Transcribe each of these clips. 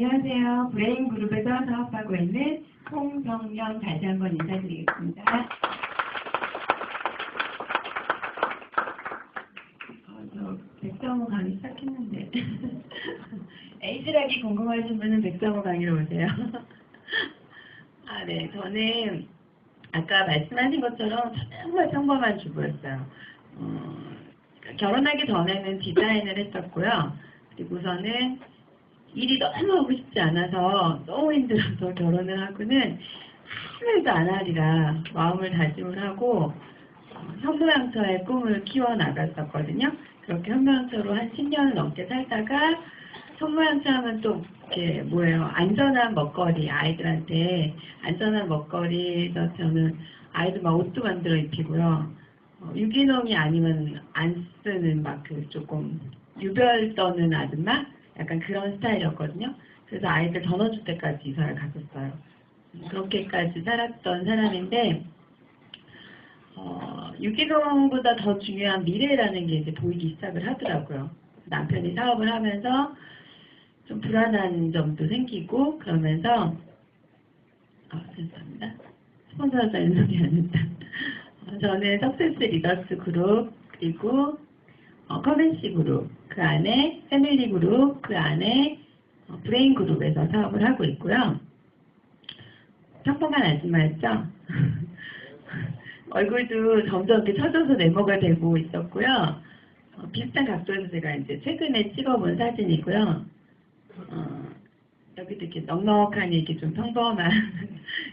안녕하세요. 브레인 그룹에서 사업하고 있는 홍정연 다시 한번 인사드리겠습니다. 저 백성호 강의 시작했는데 에이즈락이 궁금하신 분은 백성호 강의로 오세요. 네. 저는 아까 말씀하신 것처럼 정말 평범한 주부였어요. 결혼하기 전에는 디자인을 했었고요. 그리고서는 일이 너무 하고 싶지 않아서 너무 힘들어서 결혼을 하고는 아무 일도 안 하리라 마음을 다짐을 하고 현모양처의 꿈을 키워나갔었거든요. 그렇게 현모양처로 한 10년을 넘게 살다가 현모양처 하면 또 이렇게 뭐예요? 안전한 먹거리, 아이들한테 안전한 먹거리에서 저는 아이들 막 옷도 만들어 입히고요. 유기농이 아니면 안 쓰는 막 그 조금 유별 떠는 아줌마? 약간 그런 스타일이었거든요. 그래서 아이들 전원주택까지 이사를 갔었어요. 그렇게까지 살았던 사람인데 유기농보다 더 중요한 미래라는 게 이제 보이기 시작을 하더라고요. 남편이 사업을 하면서 좀 불안한 점도 생기고 그러면서 죄송합니다. 스폰서가 있는 소리 아닙니다. 저는 석세스 리더스 그룹 그리고 커맨시 그룹 그 안에 패밀리 그룹 그 안에 브레인 그룹에서 사업을 하고 있고요. 평범한 아줌마였죠. 얼굴도 점점 이렇게 쳐져서 네모가 되고 있었고요. 비슷한 각도에서 제가 이제 최근에 찍어본 사진이고요. 여기도 이렇게 넉넉하니 이렇게 좀 평범한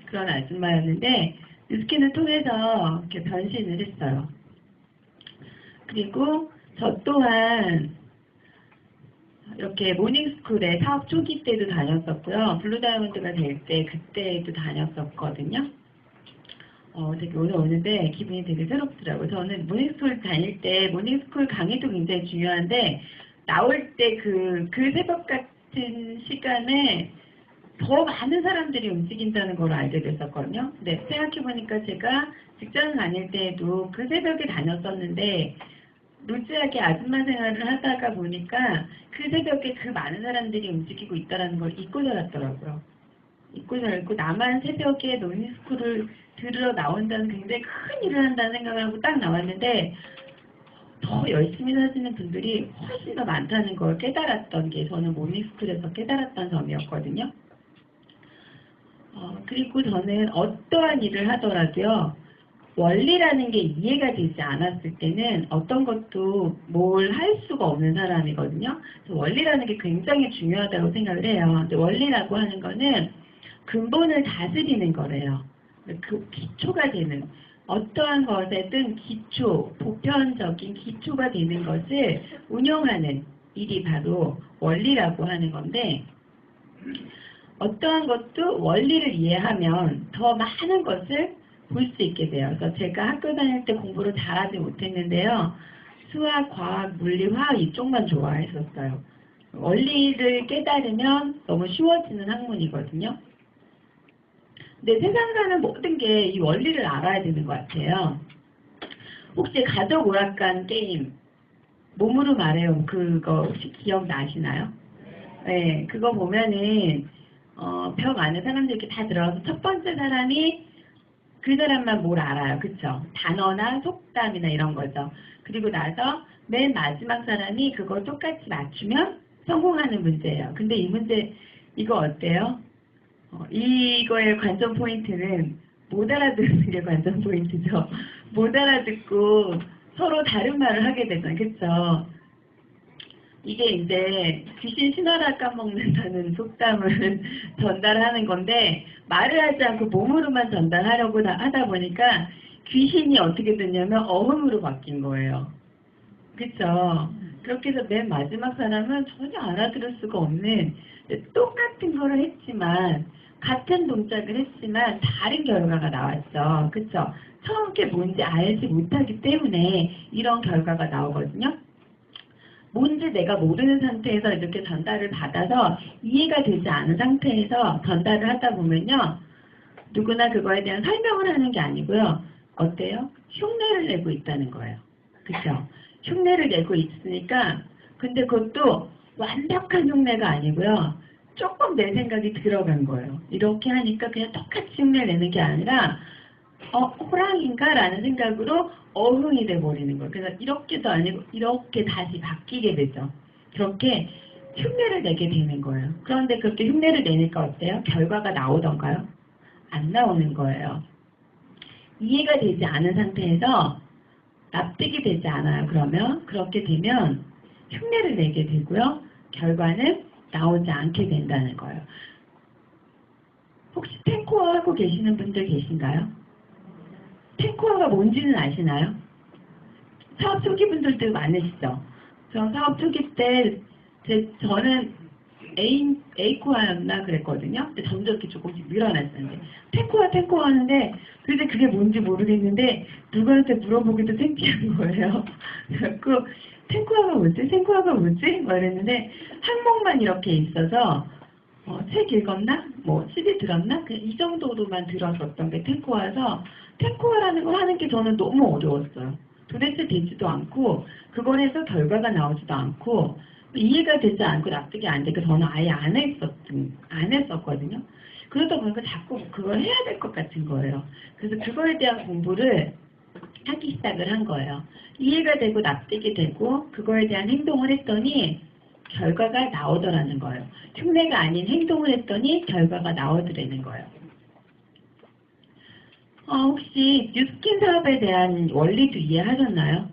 그런 아줌마였는데 뉴스킨을 통해서 이렇게 변신을 했어요. 그리고 저 또한 이렇게 모닝스쿨에 사업 초기 때도 다녔었고요. 블루다이아몬드가 될 때 그때도 다녔었거든요. 되게 오늘 오는데 기분이 되게 새롭더라고요. 저는 모닝스쿨 다닐 때 모닝스쿨 강의도 굉장히 중요한데 나올 때 그 새벽 같은 시간에 더 많은 사람들이 움직인다는 걸 알게 됐었거든요. 근데 생각해보니까 제가 직장 다닐 때에도 그 새벽에 다녔었는데 루즈하게 아줌마 생활을 하다가 보니까 그 새벽에 그 많은 사람들이 움직이고 있다는 걸 잊고 살았더라고요. 잊고 살고 나만 새벽에 모닝스쿨을 들으러 나온다는 굉장히 큰 일을 한다는 생각을 하고 딱 나왔는데 더 열심히 사시는 분들이 훨씬 더 많다는 걸 깨달았던 게 저는 모닝스쿨에서 깨달았던 점이었거든요. 그리고 저는 어떠한 일을 하더라도요. 원리라는 게 이해가 되지 않았을 때는 어떤 것도 뭘 할 수가 없는 사람이거든요. 그래서 원리라는 게 굉장히 중요하다고 생각을 해요. 근데 원리라고 하는 거는 근본을 다스리는 거래요. 그 기초가 되는 어떠한 것에든 기초, 보편적인 기초가 되는 것을 운영하는 일이 바로 원리라고 하는 건데 어떠한 것도 원리를 이해하면 더 많은 것을 볼 수 있게 돼요. 그래서 제가 학교 다닐 때 공부를 잘하지 못했는데요. 수학, 과학, 물리, 화학 이쪽만 좋아했었어요. 원리를 깨달으면 너무 쉬워지는 학문이거든요. 근데 세상 사는 모든 게 이 원리를 알아야 되는 것 같아요. 혹시 가족 오락관 게임 몸으로 말해요. 그거 혹시 기억나시나요? 네, 그거 보면은 벽 안에 사람들이 이렇게 다 들어가서 첫 번째 사람이 그 사람만 뭘 알아요. 그쵸? 단어나 속담이나 이런 거죠. 그리고 나서 맨 마지막 사람이 그걸 똑같이 맞추면 성공하는 문제예요. 근데 이 문제, 이거 어때요? 이거의 관전 포인트는 못 알아듣는 게 관전 포인트죠. 못 알아듣고 서로 다른 말을 하게 되잖아요. 그쵸? 이게 이제 귀신 신화라 까먹는다는 속담을 전달하는 건데 말을 하지 않고 몸으로만 전달하려고 하다 보니까 귀신이 어떻게 됐냐면 어음으로 바뀐 거예요. 그쵸? 그렇게 해서 맨 마지막 사람은 전혀 알아들을 수가 없는 똑같은 거를 했지만 같은 동작을 했지만 다른 결과가 나왔죠. 그쵸? 처음 게 뭔지 알지 못하기 때문에 이런 결과가 나오거든요. 뭔지 내가 모르는 상태에서 이렇게 전달을 받아서 이해가 되지 않은 상태에서 전달을 하다 보면요. 누구나 그거에 대한 설명을 하는 게 아니고요. 어때요? 흉내를 내고 있다는 거예요. 그렇죠? 흉내를 내고 있으니까 근데 그것도 완벽한 흉내가 아니고요. 조금 내 생각이 들어간 거예요. 이렇게 하니까 그냥 똑같이 흉내를 내는 게 아니라 호랑인가? 라는 생각으로 어흥이 돼버리는 거예요. 그래서 이렇게도 아니고 이렇게 다시 바뀌게 되죠. 그렇게 흉내를 내게 되는 거예요. 그런데 그렇게 흉내를 내니까 어때요? 결과가 나오던가요? 안 나오는 거예요. 이해가 되지 않은 상태에서 납득이 되지 않아요. 그러면 그렇게 되면 흉내를 내게 되고요. 결과는 나오지 않게 된다는 거예요. 혹시 탱코어 하고 계시는 분들 계신가요? 탱코어가 뭔지는 아시나요? 사업 초기 분들도 많으시죠? 저 사업 초기 때 저는 A코어였나 그랬거든요. 근데 점점 이렇게 조금씩 늘어났었는데 탱코어 하는데 도대체 그게 뭔지 모르겠는데 누구한테 물어보기도 창피한 거예요. 그래갖고 탱코어가 뭐지? 막 이랬는데 항목만 이렇게 있어서 책 읽었나? 뭐 CD 들었나? 이 정도로만 들었었던 게 탱코어여서 탱코어라는 걸 하는 게 저는 너무 어려웠어요. 도대체 되지도 않고 그걸 해서 결과가 나오지도 않고 이해가 되지 않고 납득이 안 되고 저는 아예 안 했었거든요. 그러다 보니까 자꾸 그걸 해야 될 것 같은 거예요. 그래서 그거에 대한 공부를 하기 시작을 한 거예요. 이해가 되고 납득이 되고 그거에 대한 행동을 했더니 결과가 나오더라는 거예요. 흉내가 아닌 행동을 했더니 결과가 나오더라는 거예요. 혹시 뉴스킨 사업에 대한 원리도 이해하셨나요?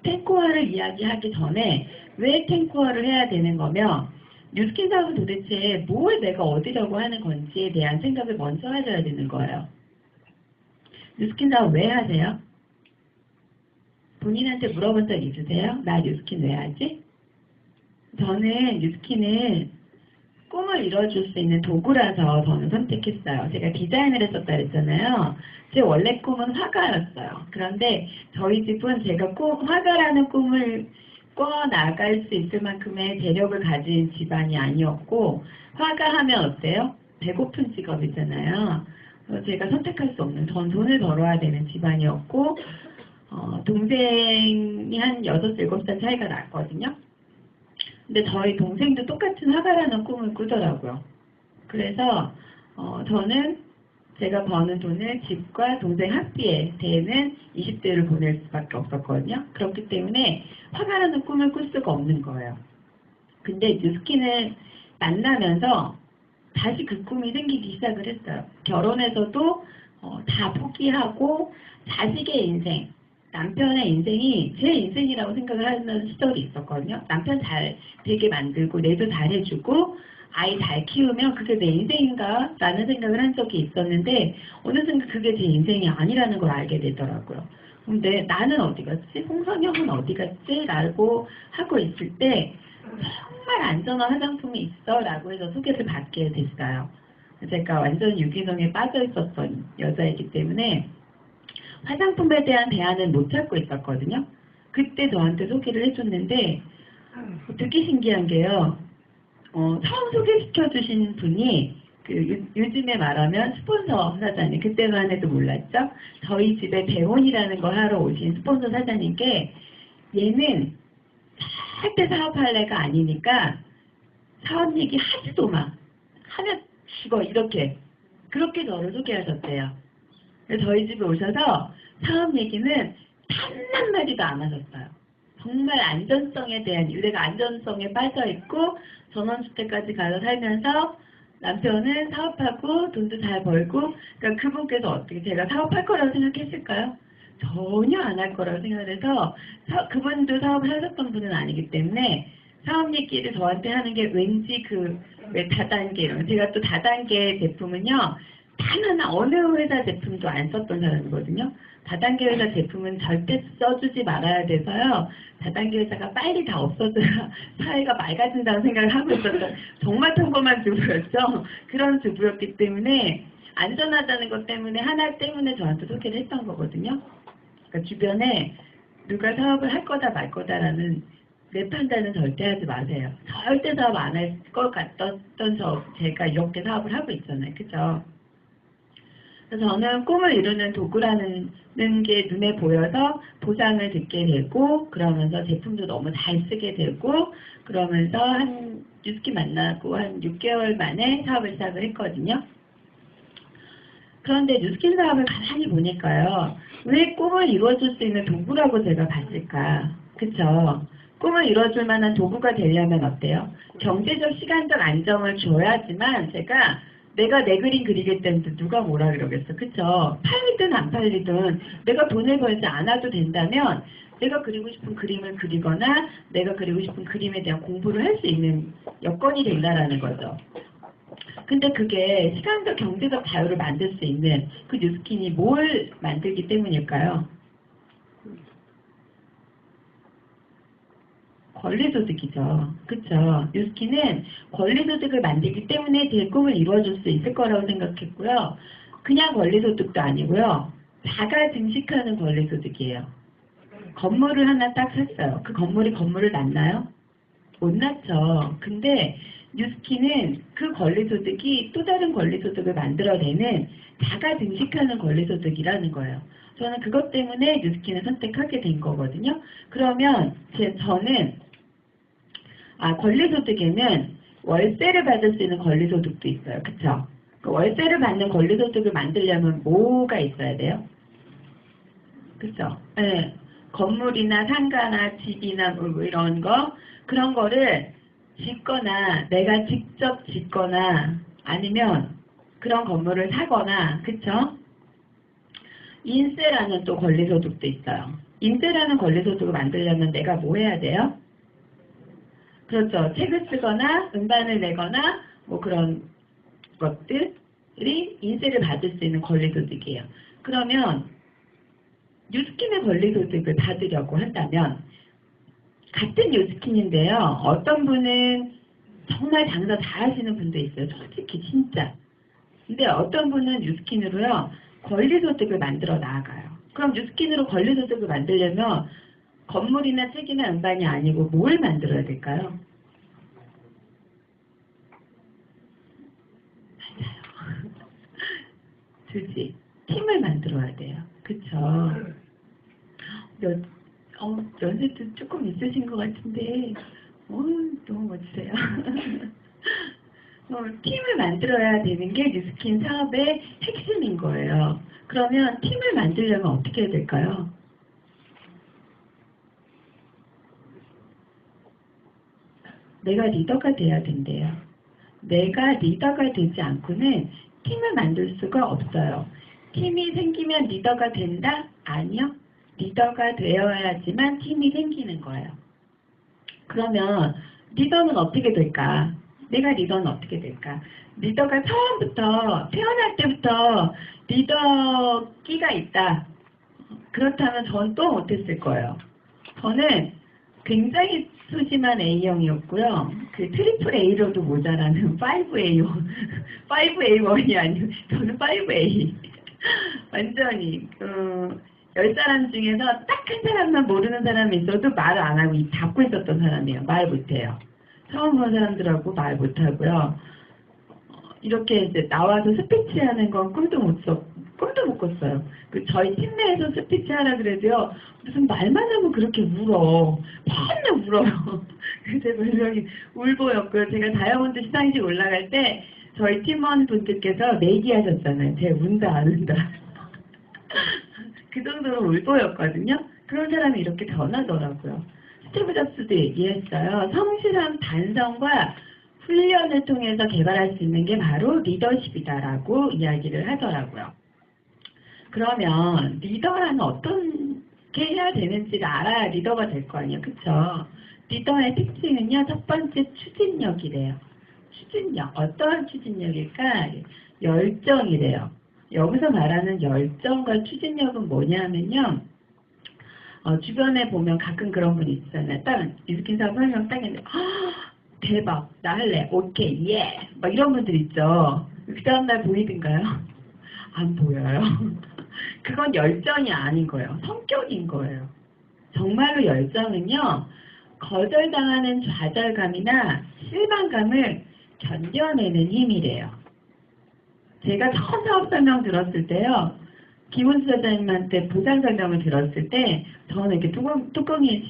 탱코어를 이야기하기 전에 왜 탱코어를 해야 되는 거며 뉴스킨 사업은 도대체 뭘 내가 얻으려고 하는 건지에 대한 생각을 먼저 하셔야 되는 거예요. 뉴스킨 사업 왜 하세요? 본인한테 물어본 적 있으세요? 나 뉴스킨 왜 하지? 저는 뉴스킨을 꿈을 이뤄줄 수 있는 도구라서 저는 선택했어요. 제가 디자인을 했었다 그랬잖아요. 제 원래 꿈은 화가였어요. 그런데 저희 집은 제가 화가라는 꿈을 꿔 나갈 수 있을 만큼의 재력을 가진 집안이 아니었고 화가 하면 어때요? 배고픈 직업이잖아요. 제가 선택할 수 없는 전 돈을 벌어야 되는 집안이었고 동생이 한 6, 7살 차이가 났거든요. 근데 저희 동생도 똑같은 화가라는 꿈을 꾸더라고요. 그래서 저는 제가 버는 돈을 집과 동생 학비에 대는 20대를 보낼 수밖에 없었거든요. 그렇기 때문에 화가라는 꿈을 꿀 수가 없는 거예요. 근데 뉴스킨을 만나면서 다시 그 꿈이 생기기 시작을 했어요. 결혼해서도 다 포기하고 자식의 인생, 남편의 인생이 제 인생이라고 생각을 하는 시절이 있었거든요. 남편 잘 되게 만들고 내도 잘 해주고 아이 잘 키우면 그게 내 인생인가? 라는 생각을 한 적이 있었는데 어느 순간 그게 제 인생이 아니라는 걸 알게 되더라고요. 근데 나는 어디 갔지? 홍성형은 어디 갔지? 라고 하고 있을 때 정말 안전한 화장품이 있어 라고 해서 소개를 받게 됐어요. 제가 완전 유기농에 빠져 있었던 여자이기 때문에 화장품에 대한 대안을 못 찾고 있었거든요. 그때 저한테 소개를 해줬는데 되게 신기한 게요. 처음 소개시켜 주신 분이 요즘에 말하면 스폰서 사장님, 그때만 해도 몰랐죠? 저희 집에 대본이라는 걸 하러 오신 스폰서 사장님께 얘는 절대 사업할래가 아니니까 사업 얘기 하지도 마. 하면 죽어. 그렇게 저를 소개하셨대요. 저희 집에 오셔서 사업 얘기는 단 한마디도 안 하셨어요. 정말 안전성에 대한 내가 안전성에 빠져있고 전원주택까지 가서 살면서 남편은 사업하고 돈도 잘 벌고 그러니까 그분께서 어떻게 제가 사업할 거라고 생각했을까요? 전혀 안 할 거라고 생각을 해서 그분도 사업을 하셨던 분은 아니기 때문에 사업 얘기를 저한테 하는 게 왠지 왜 다단계 이런 제가 또 다단계 제품은요 단 하나 어느 회사 제품도 안 썼던 사람이거든요. 다단계 회사 제품은 절대 써주지 말아야 돼서요. 다단계 회사가 빨리 다 없어져야 사회가 맑아진다는 생각을 하고 있었던 정말 평범한 주부였죠. 그런 주부였기 때문에 안전하다는 것 때문에 하나 때문에 저한테 소개를 했던 거거든요. 그러니까 주변에 누가 사업을 할 거다 말 거다라는 내 판단은 절대 하지 마세요. 절대 사업 안 할 것 같던 제가 이렇게 사업을 하고 있잖아요. 그죠? 그래서 저는 꿈을 이루는 도구라는 게 눈에 보여서 보상을 듣게 되고 그러면서 제품도 너무 잘 쓰게 되고 그러면서 한 뉴스킨 만나고 한 6개월 만에 사업을 시작을 했거든요. 그런데 뉴스킨 사업을 가만히 보니까요. 왜 꿈을 이루어줄 수 있는 도구라고 제가 봤을까? 그쵸? 꿈을 이루어줄 만한 도구가 되려면 어때요? 경제적, 시간적 안정을 줘야지만 내가 내 그림 그리기 때문에 누가 뭐라 그러겠어. 그쵸? 팔리든 안 팔리든 내가 돈을 벌지 않아도 된다면 내가 그리고 싶은 그림을 그리거나 내가 그리고 싶은 그림에 대한 공부를 할 수 있는 여건이 된다라는 거죠. 근데 그게 시간적 경제적 자유를 만들 수 있는 그 뉴스킨이 뭘 만들기 때문일까요? 권리소득이죠. 그쵸? 뉴스킨은 권리소득을 만들기 때문에 제 꿈을 이루어줄 수 있을 거라고 생각했고요. 그냥 권리소득도 아니고요. 자가 증식하는 권리소득이에요. 건물을 하나 딱 샀어요. 그 건물을 낳나요? 못 낳죠. 근데 뉴스킨은 그 권리소득이 또 다른 권리소득을 만들어내는 자가 증식하는 권리소득이라는 거예요. 저는 그것 때문에 뉴스킨을 선택하게 된 거거든요. 그러면 저는 권리소득에는 월세를 받을 수 있는 권리소득도 있어요. 그쵸? 그 월세를 받는 권리소득을 만들려면 뭐가 있어야 돼요? 그쵸? 네. 건물이나 상가나 집이나 뭐 이런 거 그런 거를 짓거나 내가 직접 짓거나 아니면 그런 건물을 사거나 그쵸? 인세라는 또 권리소득도 있어요. 인세라는 권리소득을 만들려면 내가 뭐 해야 돼요? 그렇죠. 책을 쓰거나 음반을 내거나 뭐 그런 것들이 인세를 받을 수 있는 권리소득이에요. 그러면 뉴스킨의 권리소득을 받으려고 한다면 같은 뉴스킨인데요. 어떤 분은 정말 장사 잘하시는 분도 있어요. 솔직히 진짜. 근데 어떤 분은 뉴스킨으로요. 권리소득을 만들어 나아가요. 그럼 뉴스킨으로 권리소득을 만들려면 건물이나 책이나 음반이 아니고 뭘 만들어야 될까요? 맞아요. 그지? 팀을 만들어야 돼요. 그쵸? 연세도 조금 있으신 것 같은데 너무 멋지세요. 팀을 만들어야 되는 게 뉴스킨 사업의 핵심인 거예요. 그러면 팀을 만들려면 어떻게 해야 될까요? 내가 리더가 돼야 된대요. 내가 리더가 되지 않고는 팀을 만들 수가 없어요. 팀이 생기면 리더가 된다? 아니요. 리더가 되어야지만 팀이 생기는 거예요. 그러면 리더는 어떻게 될까? 내가 리더는 어떻게 될까? 리더가 처음부터 태어날 때부터 리더 끼가 있다. 그렇다면 전 또 못했을 거예요. 저는 굉장히 소심한 A형이었고요. 그 트리플 A로도 모자라는 5A1, 5A1이 아니고 저는 5A. 완전히 10사람 중에서 딱 한 사람만 모르는 사람이 있어도 말을 안 하고 입 닫고 있었던 사람이에요. 말 못해요. 처음 본 사람들하고 말 못하고요. 이렇게 이제 나와서 스피치 하는 건 꿈도 못 꿨어요. 저희 팀 내에서 스피치 하라 그래도요. 무슨 말만 하면 그렇게 울어. 맨날 울어요. 제 별명이 울보였고요. 제가 다이아몬드 시상식 올라갈 때 저희 팀원분들께서 내기하셨잖아요. 제 운다 안 운다. 그 정도로 울보였거든요. 그런 사람이 이렇게 변하더라고요. 스티브 잡스도 얘기했어요. 성실한 반성과 훈련을 통해서 개발할 수 있는 게 바로 리더십이다라고 이야기를 하더라고요. 그러면 리더라는 어떻게 해야 되는지를 알아야 리더가 될 거 아니에요. 그쵸? 리더의 특징은요. 첫 번째 추진력이래요. 추진력. 어떠한 추진력일까? 열정이래요. 여기서 말하는 열정과 추진력은 뭐냐면요. 주변에 보면 가끔 그런 분이 있잖아요. 딱 뉴스킨 사업 설명 딱 했는데 대박 나 할래 오케이 예 막 이런 분들 있죠. 그 다음날 보이던가요? 안 보여요. 그건 열정이 아닌 거예요. 성격인 거예요. 정말로 열정은요. 거절당하는 좌절감이나 실망감을 견뎌내는 힘이래요. 제가 처음 사업 설명 들었을 때요. 김은수 사장님한테 보상 설명을 들었을 때 저는 이렇게 뚜껑이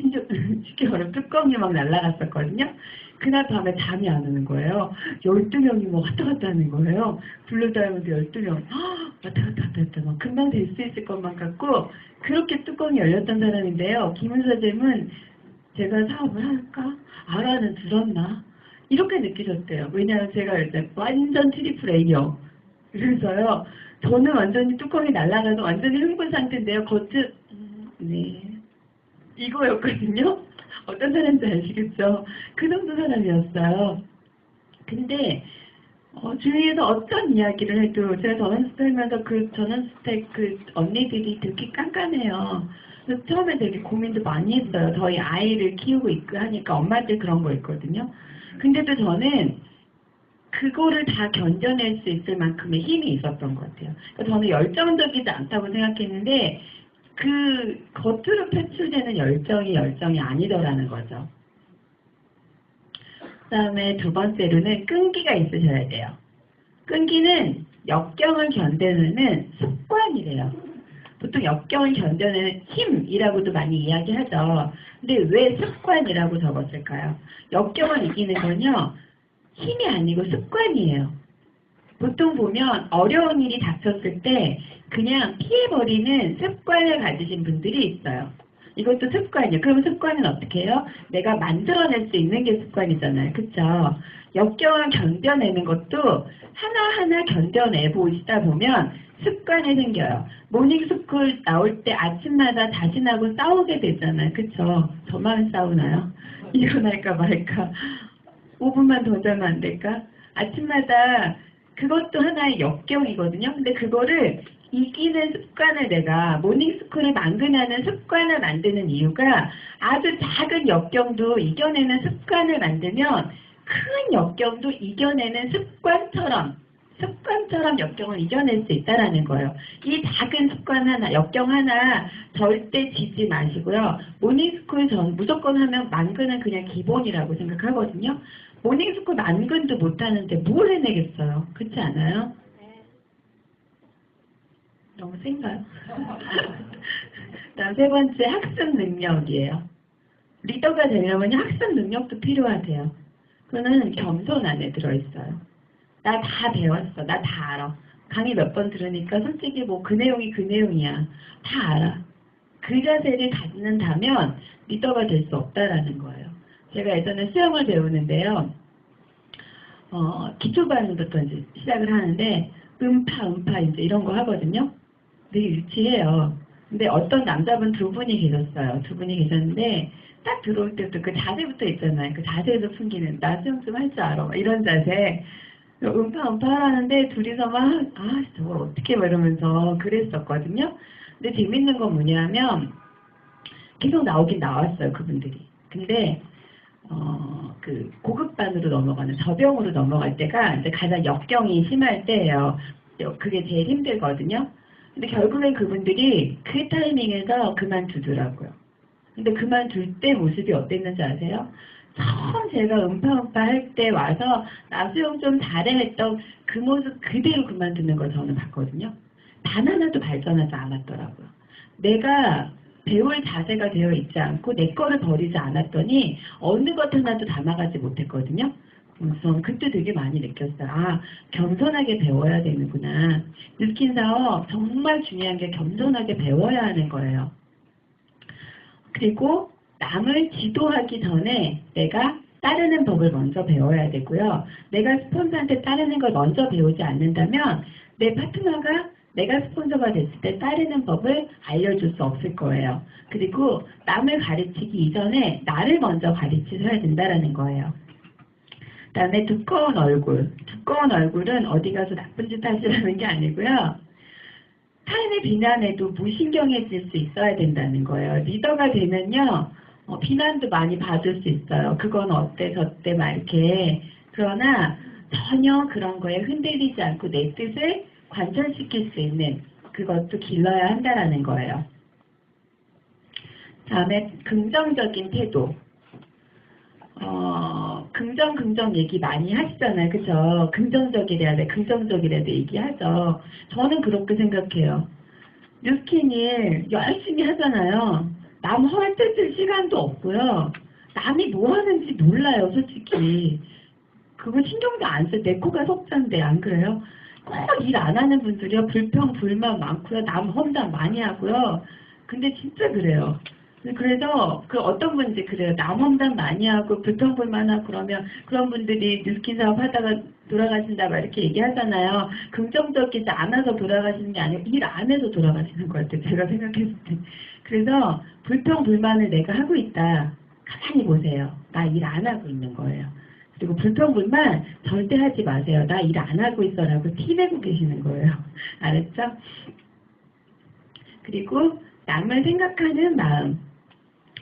쉽게 말하면 뚜껑이 막 날아갔었거든요. 그날 밤에 잠이 안 오는 거예요. 12명이 뭐 왔다 갔다 하는 거예요. 블루다이몬드 12명. 왔다 갔다 막 금방 될 수 있을 것만 같고 그렇게 뚜껑이 열렸던 사람인데요. 김은수 사장님은 제가 사업을 할까? 알아는 들었나? 이렇게 느끼셨대요. 왜냐하면 제가 이제 완전 트리플 A요. 그래서요. 저는 완전히 뚜껑이 날아가서 완전히 흥분 상태인데요. 겉은 네 이거였거든요. 어떤 사람인지 아시겠죠? 그 정도 사람이었어요. 근데 주위에서 어떤 이야기를 해도 제가 전원주택 하면서 그 전원주택 그 언니들이 되게 깐깐해요. 그래서 처음에 되게 고민도 많이 했어요. 저희 아이를 키우고 있고 하니까 엄마들 그런 거 있거든요. 근데도 저는 그거를 다 견뎌낼 수 있을 만큼의 힘이 있었던 것 같아요. 그러니까 저는 열정적이지 않다고 생각했는데 그 겉으로 표출되는 열정이 아니더라는 거죠. 그 다음에 두 번째로는 끈기가 있으셔야 돼요. 끈기는 역경을 견뎌내는 습관이래요. 보통 역경을 견뎌내는 힘이라고도 많이 이야기하죠. 근데 왜 습관이라고 적었을까요? 역경을 이기는 건요. 힘이 아니고 습관이에요. 보통 보면 어려운 일이 닥쳤을 때 그냥 피해버리는 습관을 가지신 분들이 있어요. 이것도 습관이에요. 그럼 습관은 어떻게 해요? 내가 만들어낼 수 있는 게 습관이잖아요. 그쵸? 역경을 견뎌내는 것도 하나하나 견뎌내보시다 보면 습관이 생겨요. 모닝스쿨 나올 때 아침마다 자신하고 싸우게 되잖아요. 그쵸? 저만 싸우나요? 일어날까 말까? 5분만 더 자면 안 될까? 아침마다 그것도 하나의 역경이거든요. 근데 그거를 이기는 습관을 내가 모닝스쿨을 만근하는 습관을 만드는 이유가 아주 작은 역경도 이겨내는 습관을 만들면 큰 역경도 이겨내는 습관처럼 역경을 이겨낼 수 있다는 거예요. 이 작은 습관 하나, 역경 하나 절대 지지 마시고요. 모닝스쿨 무조건 하면 만근은 그냥 기본이라고 생각하거든요. 모닝스쿨 만근도 못하는데 뭘 해내겠어요? 그렇지 않아요? 너무 센가요? 다음 세 번째 학습 능력이에요. 리더가 되려면 학습 능력도 필요하대요. 그거는 겸손 안에 들어있어요. 나 다 배웠어. 나 다 알아. 강의 몇 번 들으니까 솔직히 뭐 그 내용이 그 내용이야. 다 알아. 그 자세를 갖는다면 리더가 될 수 없다라는 거예요. 제가 예전에 수영을 배우는데요. 기초반부터 이제 시작을 하는데 음파 이제 이런 거 하거든요. 되게 유치해요. 근데 어떤 남자분 두 분이 계셨어요. 두 분이 계셨는데 딱 들어올 때부터 그 자세부터 있잖아요. 그 자세에서 풍기는 나 수영 좀 할 줄 알아. 이런 자세. 음파 하라는데 둘이서 막 저걸 어떻게 막 이러면서 그랬었거든요. 근데 재밌는 건 뭐냐면 계속 나오긴 나왔어요. 그분들이. 근데 그 고급반으로 넘어가는 저병으로 넘어갈 때가 이제 가장 역경이 심할 때예요. 그게 제일 힘들거든요. 근데 결국엔 그분들이 그 타이밍에서 그만두더라고요. 근데 그만둘 때 모습이 어땠는지 아세요? 처음 제가 음파 할 때 와서 나 수영 좀 잘해 했던 그 모습 그대로 그만두는 걸 저는 봤거든요. 단 하나도 발전하지 않았더라고요. 내가 배울 자세가 되어 있지 않고 내 거를 버리지 않았더니 어느 것 하나도 담아가지 못했거든요. 그래서 그때 되게 많이 느꼈어요. 겸손하게 배워야 되는구나. 느낀 사업 정말 중요한 게 겸손하게 배워야 하는 거예요. 그리고 남을 지도하기 전에 내가 따르는 법을 먼저 배워야 되고요. 내가 스폰서한테 따르는 걸 먼저 배우지 않는다면 내 파트너가 내가 스폰서가 됐을 때 따르는 법을 알려줄 수 없을 거예요. 그리고 남을 가르치기 이전에 나를 먼저 가르쳐야 된다는 거예요. 그 다음에 두꺼운 얼굴. 두꺼운 얼굴은 어디 가서 나쁜 짓 하시라는 게 아니고요. 타인의 비난에도 무신경해질 수 있어야 된다는 거예요. 리더가 되면요. 비난도 많이 받을 수 있어요. 그건 어때 저때 막 이렇게. 그러나 전혀 그런 거에 흔들리지 않고 내 뜻을 관철시킬 수 있는 그것도 길러야 한다는 거예요. 다음에 긍정적인 태도. 긍정 얘기 많이 하시잖아요. 그죠? 긍정적이래야 돼. 긍정적이래야 돼. 얘기하죠. 저는 그렇게 생각해요. 뉴스킨 일 열심히 하잖아요. 남 헐뜯을 시간도 없고요. 남이 뭐 하는지 몰라요, 솔직히. 그거 신경도 안 써. 내 코가 속잔데, 안 그래요? 꼭 일 안 하는 분들이요. 불평, 불만 많고요. 남 험담 많이 하고요. 근데 진짜 그래요. 그래서 그 어떤 분인지 그래요. 남 험담 많이 하고 불평, 불만하고 그러면 그런 분들이 뉴스킨 사업 하다가 돌아가신다 막 이렇게 얘기하잖아요. 긍정적이지 않아서 돌아가시는 게 아니고 일 안 해서 돌아가시는 것 같아요. 제가 생각했을 때. 그래서 불평, 불만을 내가 하고 있다. 가만히 보세요. 나 일 안 하고 있는 거예요. 그리고 불평불만 절대 하지 마세요. 나 일 안 하고 있어라고 티내고 계시는 거예요. 알았죠? 그리고 남을 생각하는 마음.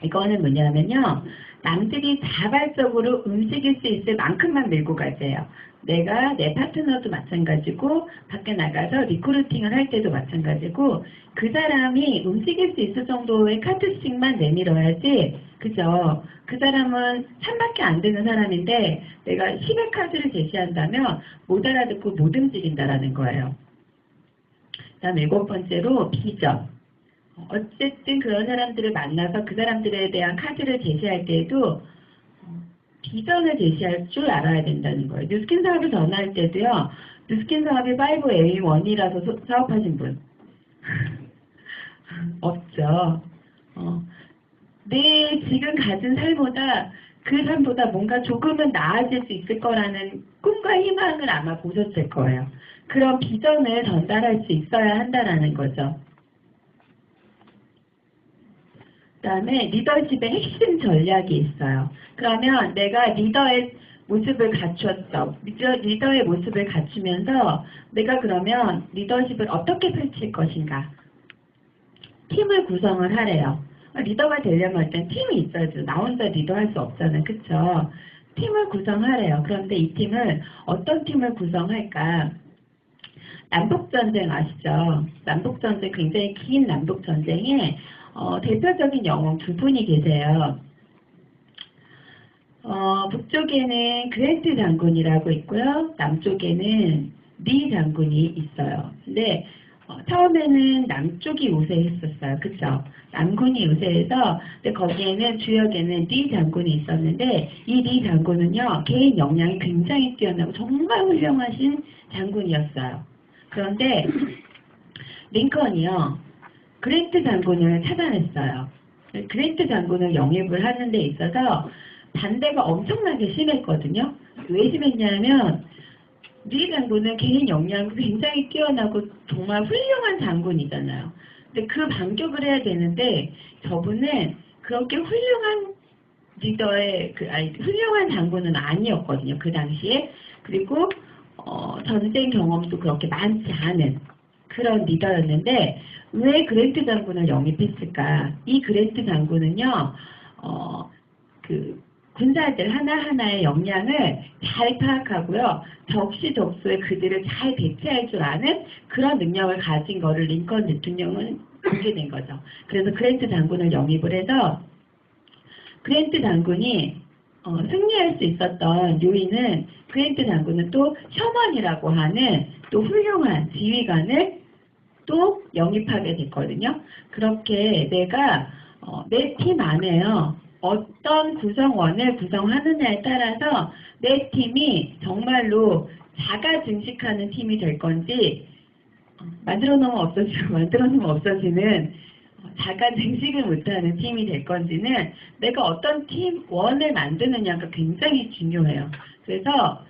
이거는 뭐냐면요. 남들이 자발적으로 움직일 수 있을 만큼만 밀고 가세요. 내가 내 파트너도 마찬가지고 밖에 나가서 리크루팅을 할 때도 마찬가지고 그 사람이 움직일 수 있을 정도의 카드씩만 내밀어야지. 그죠? 그 사람은 3밖에 안 되는 사람인데 내가 10의 카드를 제시한다면 못 알아듣고 못 움직인다라는 거예요. 다음 7번째로 비전. 어쨌든 그런 사람들을 만나서 그 사람들에 대한 카드를 제시할 때에도 비전을 제시할 줄 알아야 된다는 거예요. 뉴스킨 사업을 전화할 때도요. 뉴스킨 사업이 5A1이라서 사업하신 분 없죠. 내 지금 가진 삶보다 그 삶보다 뭔가 조금은 나아질 수 있을 거라는 꿈과 희망을 아마 보셨을 거예요. 그런 비전을 전달할 수 있어야 한다는 거죠. 그 다음에 리더십의 핵심 전략이 있어요. 그러면 내가 리더의 모습을 갖추었어. 리더의 모습을 갖추면서 내가 그러면 리더십을 어떻게 펼칠 것인가. 팀을 구성을 하래요. 리더가 되려면 일단 팀이 있어야죠. 나 혼자 리더할 수 없잖아요. 그쵸? 팀을 구성하래요. 그런데 이 팀을 어떤 팀을 구성할까? 남북전쟁 아시죠? 남북전쟁 굉장히 긴 남북전쟁에 대표적인 영웅 두 분이 계세요. 북쪽에는 그랜트 장군이라고 있고요. 남쪽에는 리 장군이 있어요. 근데 처음에는 남쪽이 우세했었어요. 그쵸? 남군이 우세해서 근데 거기에는 주역에는 리 장군이 있었는데 이 리 장군은요. 개인 역량이 굉장히 뛰어나고 정말 훌륭하신 장군이었어요. 그런데 링컨이요. 그랜트 장군을 차단했어요. 그랜트 장군을 영입을 하는 데 있어서 반대가 엄청나게 심했거든요. 왜 심했냐면 리 장군은 개인 역량이 굉장히 뛰어나고 정말 훌륭한 장군이잖아요. 근데 그 반격을 해야 되는데 저분은 그렇게 훌륭한 리더의 훌륭한 장군은 아니었거든요. 그 당시에. 그리고 전쟁 경험도 그렇게 많지 않은 그런 리더였는데 왜 그랜트 장군을 영입했을까? 이 그랜트 장군은요, 그 군사들 하나하나의 역량을 잘 파악하고요, 적시적소에 그들을 잘 대체할 줄 아는 그런 능력을 가진 거를 링컨 대통령은 보게 된 거죠. 그래서 그랜트 장군을 영입을 해서 그랜트 장군이 승리할 수 있었던 요인은 그랜트 장군은 또 셔먼이라고 하는 또 훌륭한 지휘관을 또 영입하게 됐거든요. 그렇게 내가 내 팀 안에요. 어떤 구성원을 구성하느냐에 따라서 내 팀이 정말로 자가 증식하는 팀이 될 건지 만들어 놓으면 없어지고 만들어 놓으면 없어지는 자가 증식을 못하는 팀이 될 건지는 내가 어떤 팀원을 만드느냐가 굉장히 중요해요. 그래서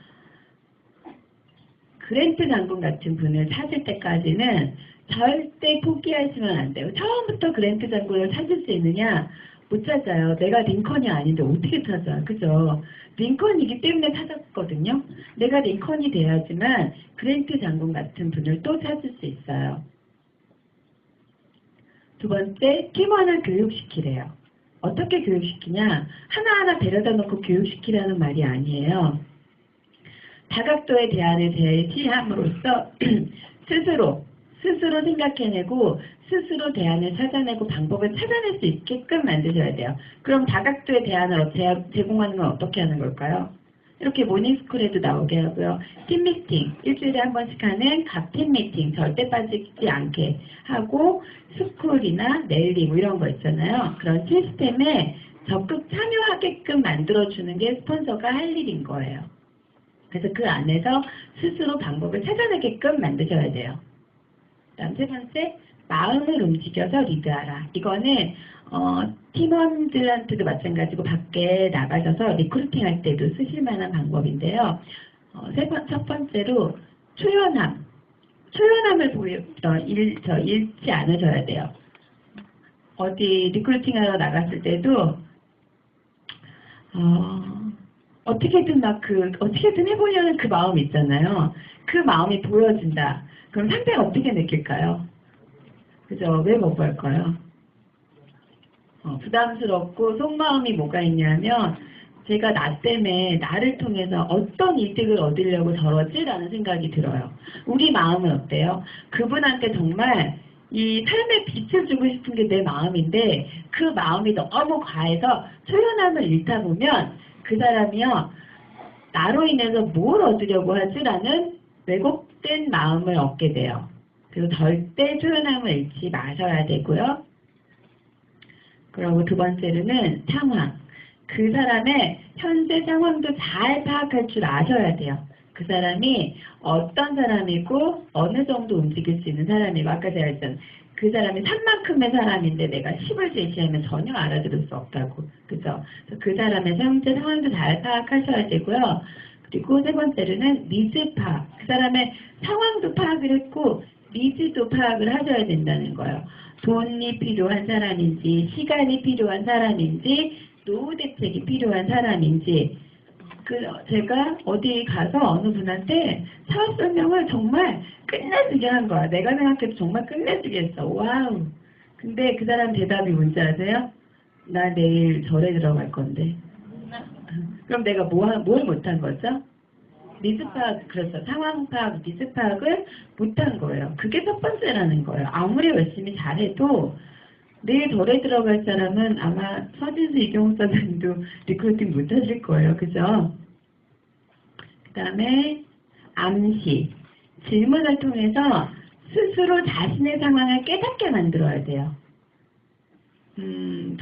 그랜트 장군 같은 분을 찾을 때까지는 절대 포기하시면 안 돼요. 처음부터 그랜트 장군을 찾을 수 있느냐? 못 찾아요. 내가 링컨이 아닌데 어떻게 찾아? 그죠? 링컨이기 때문에 찾았거든요. 내가 링컨이 돼야지만 그랜트 장군 같은 분을 또 찾을 수 있어요. 두 번째, 팀원을 교육시키래요. 어떻게 교육시키냐? 하나하나 데려다 놓고 교육시키라는 말이 아니에요. 다각도의 대안을 제시함으로써 스스로 생각해내고 스스로 대안을 찾아내고 방법을 찾아낼 수 있게끔 만드셔야 돼요. 그럼 다각도의 대안을 제공하는 건 어떻게 하는 걸까요? 이렇게 모닝스쿨에도 나오게 하고요. 팀 미팅, 일주일에 한 번씩 하는 각 팀 미팅, 절대 빠지지 않게 하고, 스쿨이나 랠리 뭐 이런 거 있잖아요. 그런 시스템에 적극 참여하게끔 만들어주는 게 스폰서가 할 일인 거예요. 그래서 그 안에서 스스로 방법을 찾아내게끔 만드셔야 돼요. 다음 세 번째, 마음을 움직여서 리드하라. 이거는 팀원들한테도 마찬가지고 밖에 나가셔서 리크루팅 할 때도 쓰실 만한 방법인데요. 첫 번째로 초연함을 잃지 않으셔야 돼요. 어디 리크루팅 하러 나갔을 때도 어떻게든 어떻게든 해보려는 그 마음이 있잖아요. 그 마음이 보여진다. 그럼 상대가 어떻게 느낄까요? 그죠? 왜 거부할까요? 부담스럽고 속마음이 뭐가 있냐면 제가 나 때문에 나를 통해서 어떤 이득을 얻으려고 저러지라는 생각이 들어요. 우리 마음은 어때요? 그분한테 정말 이 삶에 빛을 주고 싶은 게 내 마음인데 그 마음이 너무 과해서 초연함을 잃다 보면 그 사람이요. 나로 인해서 뭘 얻으려고 하지라는 왜곡된 마음을 얻게 돼요. 그리고 절대 초연함을 잃지 마셔야 되고요. 그리고 두 번째로는 상황. 그 사람의 현재 상황도 잘 파악할 줄 아셔야 돼요. 그 사람이 어떤 사람이고 어느 정도 움직일 수 있는 사람이고 아까 제가 했던 그 사람이 3만큼의 사람인데 내가 10을 제시하면 전혀 알아들을 수 없다고. 그죠? 그 사람의 현재 상황도 잘 파악하셔야 되고요. 그리고 세 번째로는 니즈 파악. 그 사람의 상황도 파악을 했고 니즈도 파악을 하셔야 된다는 거예요. 돈이 필요한 사람인지 시간이 필요한 사람인지 노후 대책이 필요한 사람인지 제가 어디 가서 어느 분한테 사업 설명을 정말 끝내주게 한 거야. 내가 생각해도 정말 끝내주겠어. 와우. 근데 그 사람 대답이 뭔지 아세요? 나 내일 절에 들어갈 건데. 그럼 내가 뭘 못한 거죠? 니즈 파악, 그래서 상황 파악, 니즈 파악을 못한 거예요. 그게 첫 번째라는 거예요. 아무리 열심히 잘해도 내일 절에 들어갈 사람은 아마 서진수 이경욱 선생님도 리크루팅 못하실 거예요. 그죠? 그 다음에 암시. 질문을 통해서 스스로 자신의 상황을 깨닫게 만들어야 돼요.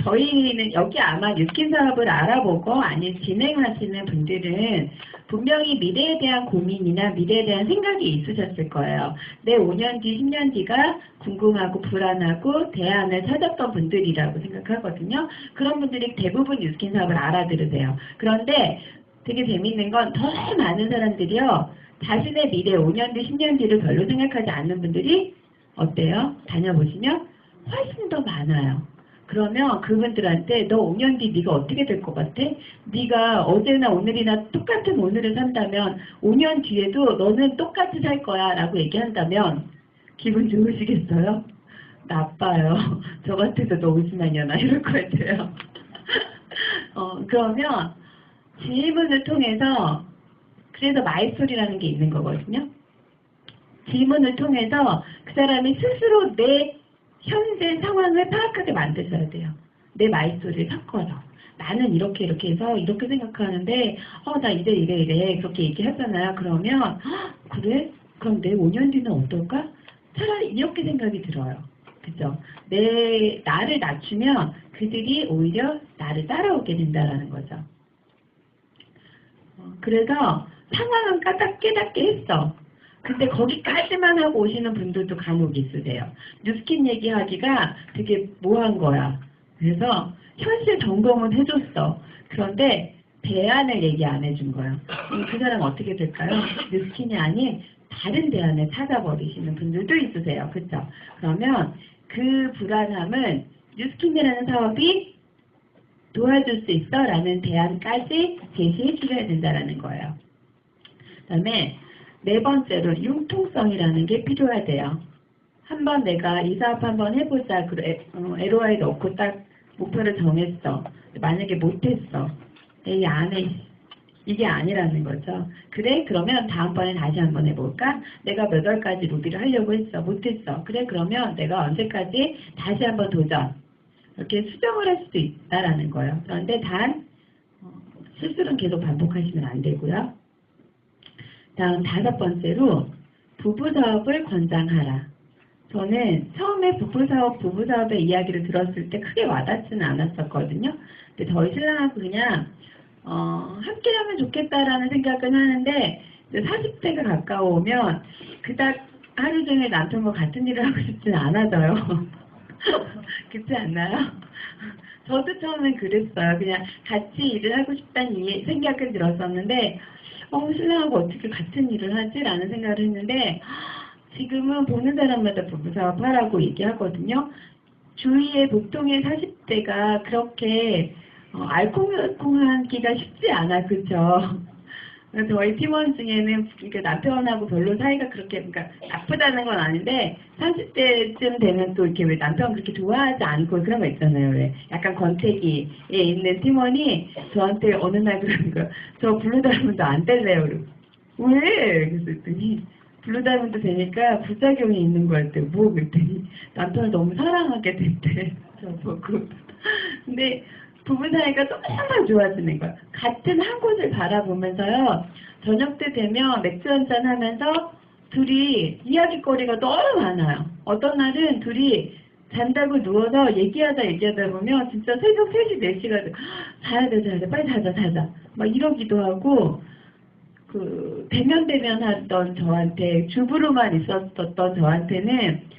저희는 여기 아마 뉴스킨 사업을 알아보고 아니면 진행하시는 분들은 분명히 미래에 대한 고민이나 미래에 대한 생각이 있으셨을 거예요. 내 5년 뒤, 10년 뒤가 궁금하고 불안하고 대안을 찾았던 분들이라고 생각하거든요. 그런 분들이 대부분 뉴스킨 사업을 알아들으세요. 그런데 되게 재밌는 건 더 많은 사람들이요. 자신의 미래 5년 뒤, 10년 뒤를 별로 생각하지 않는 분들이 어때요? 다녀보시면 훨씬 더 많아요. 그러면 그분들한테 너 5년 뒤 네가 어떻게 될 것 같아? 네가 어제나 오늘이나 똑같은 오늘을 산다면 5년 뒤에도 너는 똑같이 살 거야 라고 얘기한다면 기분 좋으시겠어요? 나빠요. 저 같아도 너 오지마냐나 이럴 것 같아요. 그러면 질문을 통해서 그래서 마이스토리라는 게 있는 거거든요. 질문을 통해서 그 사람이 스스로 내 현재 상황을 파악하게 만드셔야 돼요. 내 마이스토리를 섞어서. 나는 이렇게 해서 이렇게 생각하는데 나 이래 그렇게 얘기하잖아요. 그러면 그래? 그럼 내 5년 뒤는 어떨까? 차라리 이렇게 생각이 들어요. 그죠? 나를 낮추면 그들이 오히려 나를 따라오게 된다는 거죠. 그래서 상황은 깨닫게 했어. 근데 거기까지만 하고 오시는 분들도 간혹 있으세요. 뉴스킨 얘기하기가 되게 뭐한 거야. 그래서 현실 점검은 해줬어. 그런데 대안을 얘기 안 해준 거야. 그 사람 어떻게 될까요? 뉴스킨이 아닌 다른 대안을 찾아버리시는 분들도 있으세요. 그렇죠? 그러면 그 불안함은 뉴스킨이라는 사업이 도와줄 수 있어 라는 대안까지 제시해 주셔야 된다는 거예요. 그 다음에 네 번째로 융통성이라는 게 필요하대요. 한번 내가 이 사업 한번 해보자. LOI 넣고 딱 목표를 정했어. 만약에 못했어. 이 안에 이게 아니라는 거죠. 그래? 그러면 다음번에 다시 한번 해볼까? 내가 몇 월까지 로비를 하려고 했어. 못했어. 그래? 그러면 내가 언제까지 다시 한번 도전. 이렇게 수정을 할 수도 있다라는 거예요. 그런데 단 실수는 계속 반복하시면 안 되고요. 다음 5번째로 부부사업을 권장하라. 저는 처음에 부부사업의 이야기를 들었을 때 크게 와닿지는 않았었거든요. 근데 저희 신랑하고 그냥 함께 하면 좋겠다라는 생각은 하는데 40대가 가까워오면 그닥 하루 종일 남편과 같은 일을 하고 싶지는 않아져요. 그렇지 않나요? 저도 처음엔 그랬어요. 그냥 같이 일을 하고 싶다는 생각을 들었었는데 신랑하고 어떻게 같은 일을 하지? 라는 생각을 했는데 지금은 보는 사람마다 부부사업 하라고 얘기하거든요. 주위에 보통의 40대가 그렇게 알콩달콩하기가 쉽지 않아, 그렇죠? 저희 팀원 중에는 남편하고 별로 사이가 그렇게 그러니까 나쁘다는 건 아닌데 30대쯤 되면 또 이렇게 왜 남편 그렇게 좋아하지 않고 그런 거 있잖아요. 왜 약간 권태기에 있는 팀원이 저한테 어느 날 그러는 거예요. 저 블루다이몬드 안 뗄래요. 왜? 그랬더니 블루다이몬드 되니까 부작용이 있는 거였대. 뭐 그랬더니 남편을 너무 사랑하게 됐대. 저보고. 근데 부부 사이가 조금만 좋아지는 거야. 같은 한 곳을 바라보면서요. 저녁 때 되면 맥주 한잔 하면서 둘이 이야기거리가 너무 많아요. 어떤 날은 둘이 잔다고 누워서 얘기하다 보면 진짜 새벽 3시, 4시가 자야 돼, 빨리 자자. 막 이러기도 하고 대면 하던 저한테 주부로만 있었던 저한테는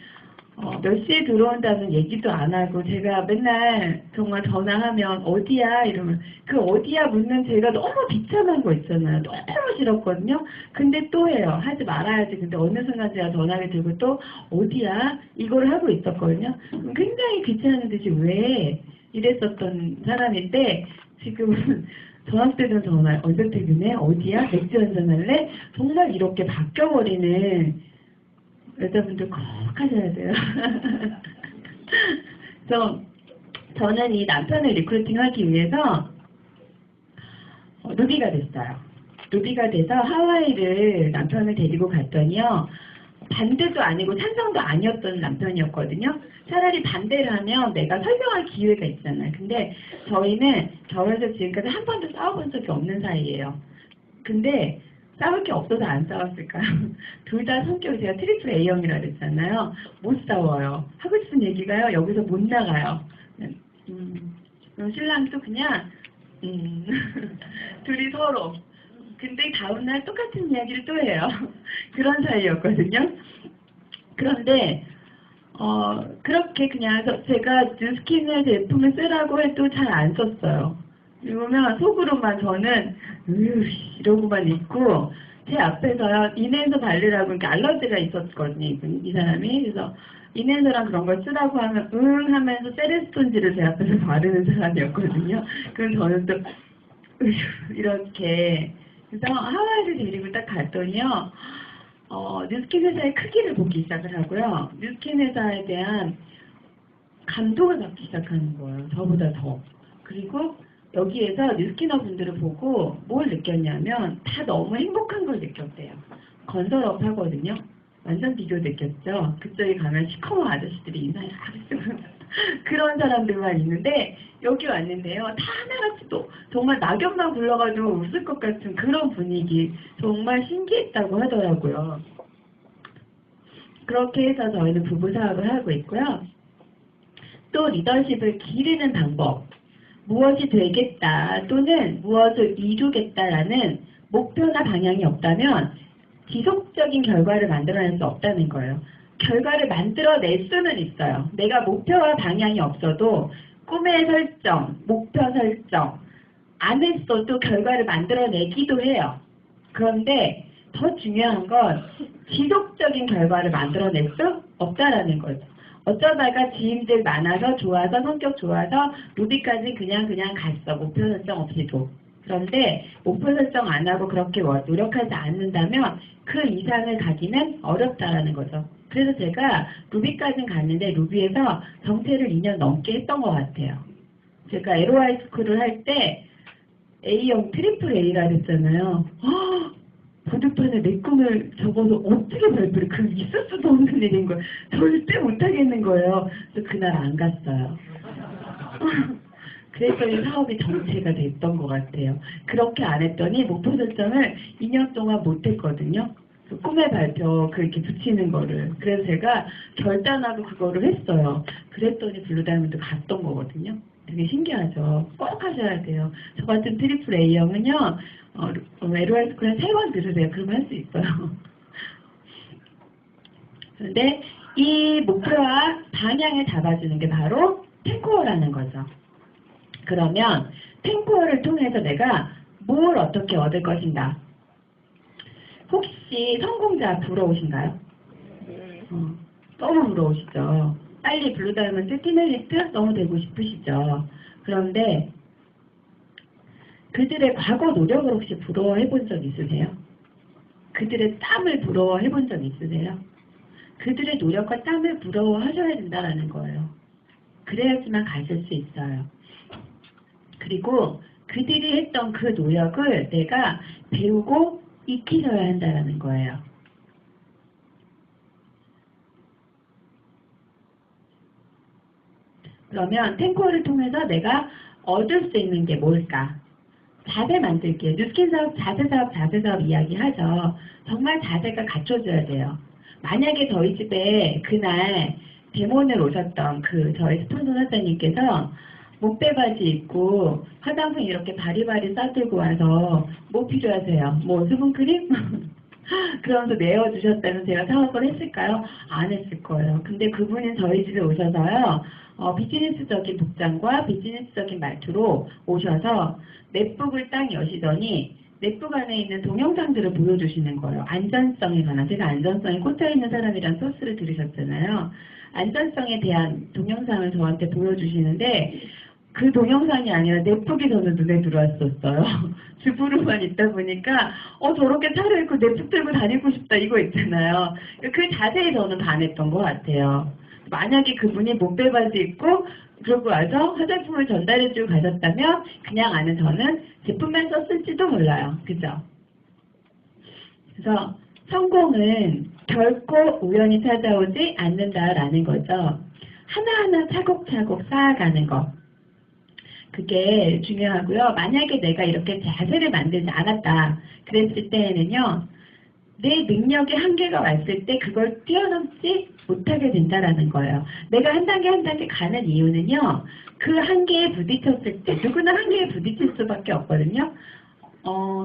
몇 시에 들어온다는 얘기도 안 하고 제가 맨날 정말 전화하면 어디야 이러면 그 어디야 묻는 제가 너무 비참한 거 있잖아요. 너무 싫었거든요. 근데 또 해요. 하지 말아야지. 근데 어느 순간 제가 전화를 들고 또 어디야 이걸 하고 있었거든요. 굉장히 귀찮은 듯이 왜 이랬었던 사람인데 지금은 전화 때는 전화 언제 퇴근해? 어디야? 맥주 한잔 할래? 정말 이렇게 바뀌어버리는 여자분들 꼭 하셔야 돼요. 그래서 저는 이 남편을 리크루팅하기 위해서 루비가 됐어요. 루비가 돼서 하와이를 남편을 데리고 갔더니요. 반대도 아니고 찬성도 아니었던 남편이었거든요. 차라리 반대를 하면 내가 설명할 기회가 있잖아요. 근데 저희는 결혼해서 지금까지 한 번도 싸워본 적이 없는 사이예요. 근데 싸울 게 없어서 안 싸웠을까요? 둘 다 성격이 제가 트리플 A형이라 그랬잖아요. 못 싸워요. 하고 싶은 얘기가요. 여기서 못 나가요. 그럼 신랑도 그냥 둘이 서로 근데 다음날 똑같은 이야기를 또 해요. 그런 사이였거든요. 그런데 그렇게 그냥 제가 뉴스킨을 제품을 쓰라고 해도 잘 안 썼어요. 그러면 속으로만 저는 이러고만 있고 제 앞에서요 인앤서 바르라고 이렇게 알러지가 있었거든요. 이 사람이. 그래서 인앤서랑 그런 걸 쓰라고 하면 응 하면서 세레스톤지를 제 앞에서 바르는 사람이었거든요. 그럼 저는 또 이렇게 그래서 하와이를 데리고 딱 갔더니요. 뉴스킨 회사의 크기를 보기 시작을 하고요. 뉴스킨 회사에 대한 감동을 받기 시작하는 거예요. 저보다 더. 그리고 여기에서 뉴스키너 분들을 보고 뭘 느꼈냐면 다 너무 행복한 걸 느꼈대요. 건설업 하거든요. 완전 비교 느꼈죠. 그쪽에 가면 시커먼 아저씨들이 인사를 하고 그런 사람들만 있는데 여기 왔는데요. 다 하나같이 또 정말 낙엽만 불러가지고 웃을 것 같은 그런 분위기 정말 신기했다고 하더라고요. 그렇게 해서 저희는 부부 사업을 하고 있고요. 또 리더십을 기르는 방법 무엇이 되겠다 또는 무엇을 이루겠다라는 목표나 방향이 없다면 지속적인 결과를 만들어낼 수 없다는 거예요. 결과를 만들어낼 수는 있어요. 내가 목표와 방향이 없어도 꿈의 설정, 목표 설정 안 했어도 결과를 만들어내기도 해요. 그런데 더 중요한 건 지속적인 결과를 만들어낼 수 없다라는 거죠. 어쩌다가 지인들 많아서 좋아서 성격 좋아서 루비까지 그냥 갔어. 목표 설정 없이도. 그런데 목표 설정 안 하고 그렇게 노력하지 않는다면 그 이상을 가기는 어렵다라는 거죠. 그래서 제가 루비까지는 갔는데 루비에서 정체를 2년 넘게 했던 것 같아요. 제가 LOI 스쿨을 할 때 A형 트리플 A라 그랬잖아요. 보드판에 내 꿈을 적어서 어떻게 발표를 있을 수도 없는 일인 거예요. 절대 못하겠는 거예요. 그래서 그날 안 갔어요. 그랬더니 사업이 정체가 됐던 것 같아요. 그렇게 안 했더니 목표 설정을 2년 동안 못 했거든요. 그 꿈의 발표 그렇게 붙이는 거를. 그래서 제가 결단하고 그거를 했어요. 그랬더니 블루다이몬드 갔던 거거든요. 되게 신기하죠. 꼭 하셔야 돼요. 저 같은 트리플 A형은요, LOL 스쿨에 3번 들으세요. 그러면 할 수 있어요. 그런데 이 목표와 방향을 잡아주는 게 바로 탱코어라는 거죠. 그러면 탱코어를 통해서 내가 뭘 어떻게 얻을 것인가? 혹시 성공자 부러우신가요? 너무 부러우시죠? 빨리 블루다이몬드 피널리스트 너무 되고 싶으시죠? 그런데 그들의 과거 노력을 혹시 부러워해 본 적 있으세요? 그들의 땀을 부러워해 본 적 있으세요? 그들의 노력과 땀을 부러워하셔야 된다는 거예요. 그래야지만 가실 수 있어요. 그리고 그들이 했던 그 노력을 내가 배우고 익히셔야 한다는 거예요. 그러면 탱코어를 통해서 내가 얻을 수 있는 게 뭘까? 자세 만들기에 뉴스킨 사업, 자세 사업 이야기하죠. 정말 자세가 갖춰져야 돼요. 만약에 저희 집에 그날 대본을 오셨던 저희 스폰서 사장님께서 목배바지 입고 화장품 이렇게 바리바리 싸들고 와서 뭐 필요하세요? 뭐 수분크림? 그러면서 내어주셨다면 제가 사업을 했을까요? 안 했을 거예요. 근데 그분은 저희 집에 오셔서요. 비즈니스적인 복장과 비즈니스적인 말투로 오셔서 넷북을 딱 여시더니 넷북 안에 있는 동영상들을 보여주시는 거예요. 안전성에 관한. 제가 안전성에 꽂혀있는 사람이란 소스를 들으셨잖아요. 안전성에 대한 동영상을 저한테 보여주시는데 그 동영상이 아니라 넷북이 저는 눈에 들어왔었어요. 주부로만 있다 보니까 저렇게 차려입고 넷북 들고 다니고 싶다 이거 있잖아요. 그 자세히 저는 반했던 것 같아요. 만약에 그분이 목배바지 입고 그러고 와서 화장품을 전달해주고 가셨다면 그냥 아는 저는 제품만 썼을지도 몰라요. 그죠? 그래서 성공은 결코 우연히 찾아오지 않는다라는 거죠. 하나하나 차곡차곡 쌓아가는 것. 그게 중요하고요. 만약에 내가 이렇게 자세를 만들지 않았다 그랬을 때에는요. 내 능력의 한계가 왔을 때 그걸 뛰어넘지 못하게 된다라는 거예요. 내가 한 단계 한 단계 가는 이유는요. 그 한계에 부딪혔을 때 누구나 한계에 부딪힐 수밖에 없거든요.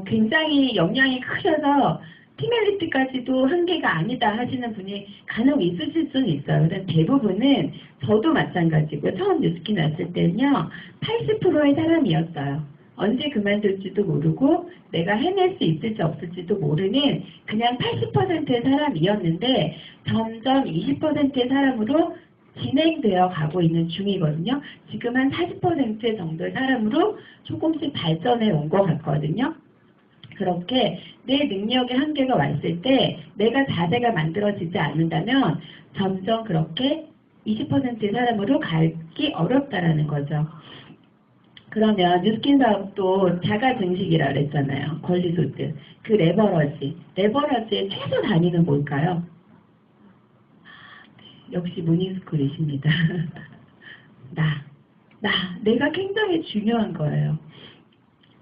굉장히 역량이 크셔서 피멜리트까지도 한계가 아니다 하시는 분이 간혹 있으실 수는 있어요. 근데 대부분은 저도 마찬가지고요. 처음 뉴스킨 왔을 때는요. 80%의 사람이었어요. 언제 그만둘지도 모르고 내가 해낼 수 있을지 없을지도 모르는 그냥 80%의 사람이었는데 점점 20%의 사람으로 진행되어 가고 있는 중이거든요. 지금 한 40% 정도의 사람으로 조금씩 발전해 온 것 같거든요. 그렇게 내 능력의 한계가 왔을 때 내가 자세가 만들어지지 않는다면 점점 그렇게 20%의 사람으로 가기 어렵다라는 거죠. 그러면 뉴스킨 사업도 자가 증식이라 그랬잖아요. 권리소득. 그 레버러지의 최소 단위는 뭘까요? 역시 모닝스쿨이십니다. 내가 굉장히 중요한 거예요.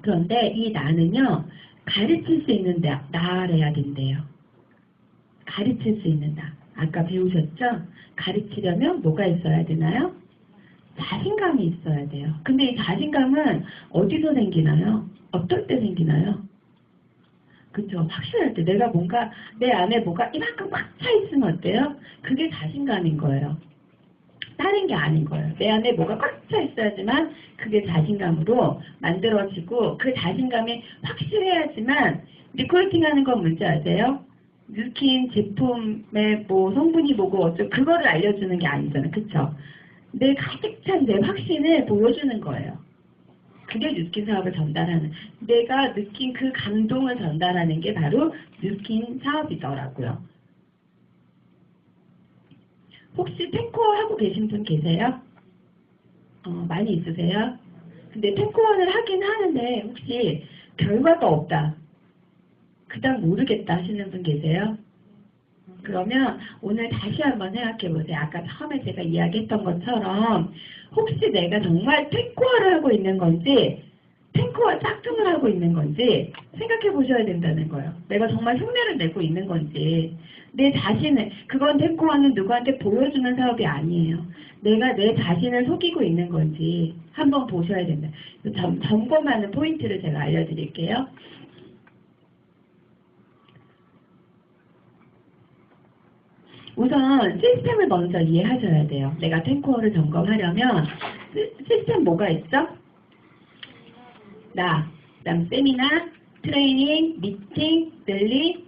그런데 이 나는요. 가르칠 수 있는 나래야 된대요. 가르칠 수 있는 나. 아까 배우셨죠? 가르치려면 뭐가 있어야 되나요? 자신감이 있어야 돼요. 근데 이 자신감은 어디서 생기나요? 어떨 때 생기나요? 그죠? 확실할 때 내가 뭔가 내 안에 뭐가 이만큼 꽉 차 있으면 어때요? 그게 자신감인 거예요. 다른 게 아닌 거예요. 내 안에 뭐가 꽉 차 있어야지만 그게 자신감으로 만들어지고 그 자신감이 확실해야지만 리코팅 하는 건 뭔지 아세요? 뉴스킨 제품의 뭐 성분이 뭐고 어쩌고 그거를 알려주는 게 아니잖아요. 그쵸? 내 가득 찬 내 확신을 보여주는 거예요. 그게 뉴스킨 사업을 전달하는, 내가 느낀 그 감동을 전달하는 게 바로 뉴스킨 사업이더라고요. 혹시 탱코어 하고 계신 분 계세요? 많이 있으세요? 근데 탱코어를 하긴 하는데 혹시 결과가 없다, 그닥 모르겠다 하시는 분 계세요? 그러면 오늘 다시 한번 생각해 보세요. 아까 처음에 제가 이야기했던 것처럼 혹시 내가 정말 탱코어를 하고 있는 건지 탱코와 짝퉁을 하고 있는 건지 생각해 보셔야 된다는 거예요. 내가 정말 흉내를 내고 있는 건지 내 자신을, 그건 탱코어는 누구한테 보여주는 사업이 아니에요. 내가 내 자신을 속이고 있는 건지 한번 보셔야 된다. 점검하는 포인트를 제가 알려드릴게요. 우선 시스템을 먼저 이해하셔야 돼요. 내가 탱코어를 점검하려면 시스템 뭐가 있죠? 나, 그다음 세미나, 트레이닝, 미팅, 랠리,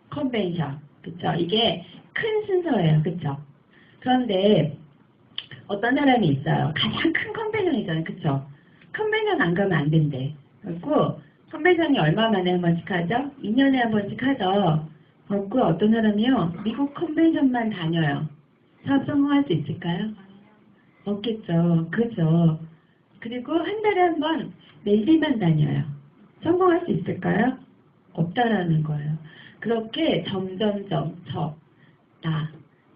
컨벤션. 그쵸? 이게 큰 순서예요. 그쵸? 그런데 어떤 사람이 있어요. 가장 큰 컨벤션이잖아요. 그쵸? 컨벤션 안 가면 안 된대. 그리고 컨벤션이 얼마 만에 한 번씩 하죠? 2년에 한 번씩 하죠. 그리고 어떤 사람이요. 미국 컨벤션만 다녀요. 사업 성공할 수 있을까요? 없겠죠. 그죠? 그리고 한 달에 한 번 랠리만 다녀요. 성공할 수 있을까요? 없다라는 거예요. 그렇게 점점점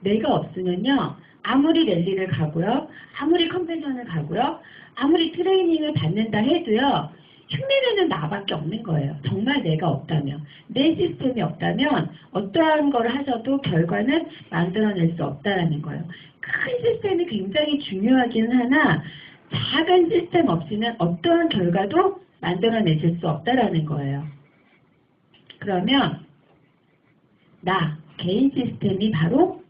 내가 없으면요. 아무리 랠리를 가고요. 아무리 컨벤션을 가고요. 아무리 트레이닝을 받는다 해도요. 흉내내는 나밖에 없는 거예요. 정말 내가 없다면. 내 시스템이 없다면 어떠한 걸 하셔도 결과는 만들어낼 수 없다라는 거예요. 큰 시스템이 굉장히 중요하긴 하나 작은 시스템 없이는 어떠한 결과도 만들어내실 수 없다라는 거예요. 그러면 나, 개인 시스템이 바로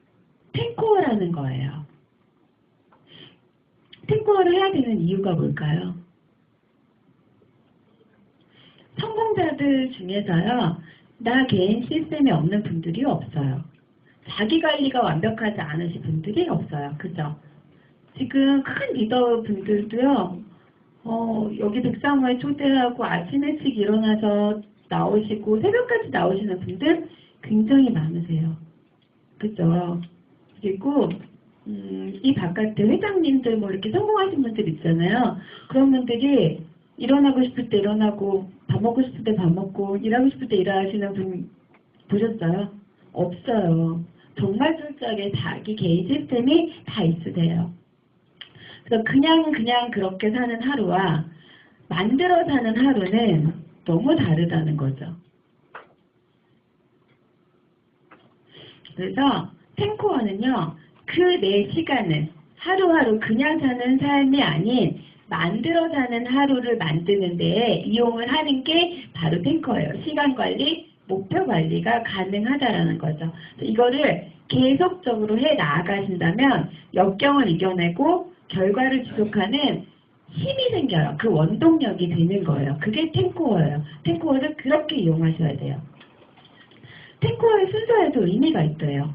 탱코어라는 거예요. 탱코어를 해야 되는 이유가 뭘까요? 성공자들 중에서요. 나 개인 시스템이 없는 분들이 없어요. 자기관리가 완벽하지 않으신 분들이 없어요. 그죠? 지금 큰 리더 분들도요. 여기 백사모에 초대하고 아침 일찍 일어나서 나오시고 새벽까지 나오시는 분들 굉장히 많으세요. 그죠? 그리고 이 바깥에 회장님들 뭐 이렇게 성공하신 분들 있잖아요. 그런 분들이 일어나고 싶을 때 일어나고 밥 먹고 싶을 때 밥 먹고 일하고 싶을 때 일하시는 분 보셨어요? 없어요. 정말 철저하게 자기 개인 시스템이 다 있으세요. 그래서 그냥 그렇게 사는 하루와 만들어 사는 하루는 너무 다르다는 거죠. 그래서 탱코어는요. 그 내 시간을 하루하루 그냥 사는 삶이 아닌 만들어 사는 하루를 만드는 데에 이용을 하는 게 바로 탱커예요. 시간 관리, 목표 관리가 가능하다라는 거죠. 이거를 계속적으로 해 나아가신다면 역경을 이겨내고 결과를 지속하는 힘이 생겨요. 그 원동력이 되는 거예요. 그게 탱코어예요. 탱코어를 그렇게 이용하셔야 돼요. 탱코어의 순서에도 의미가 있대요.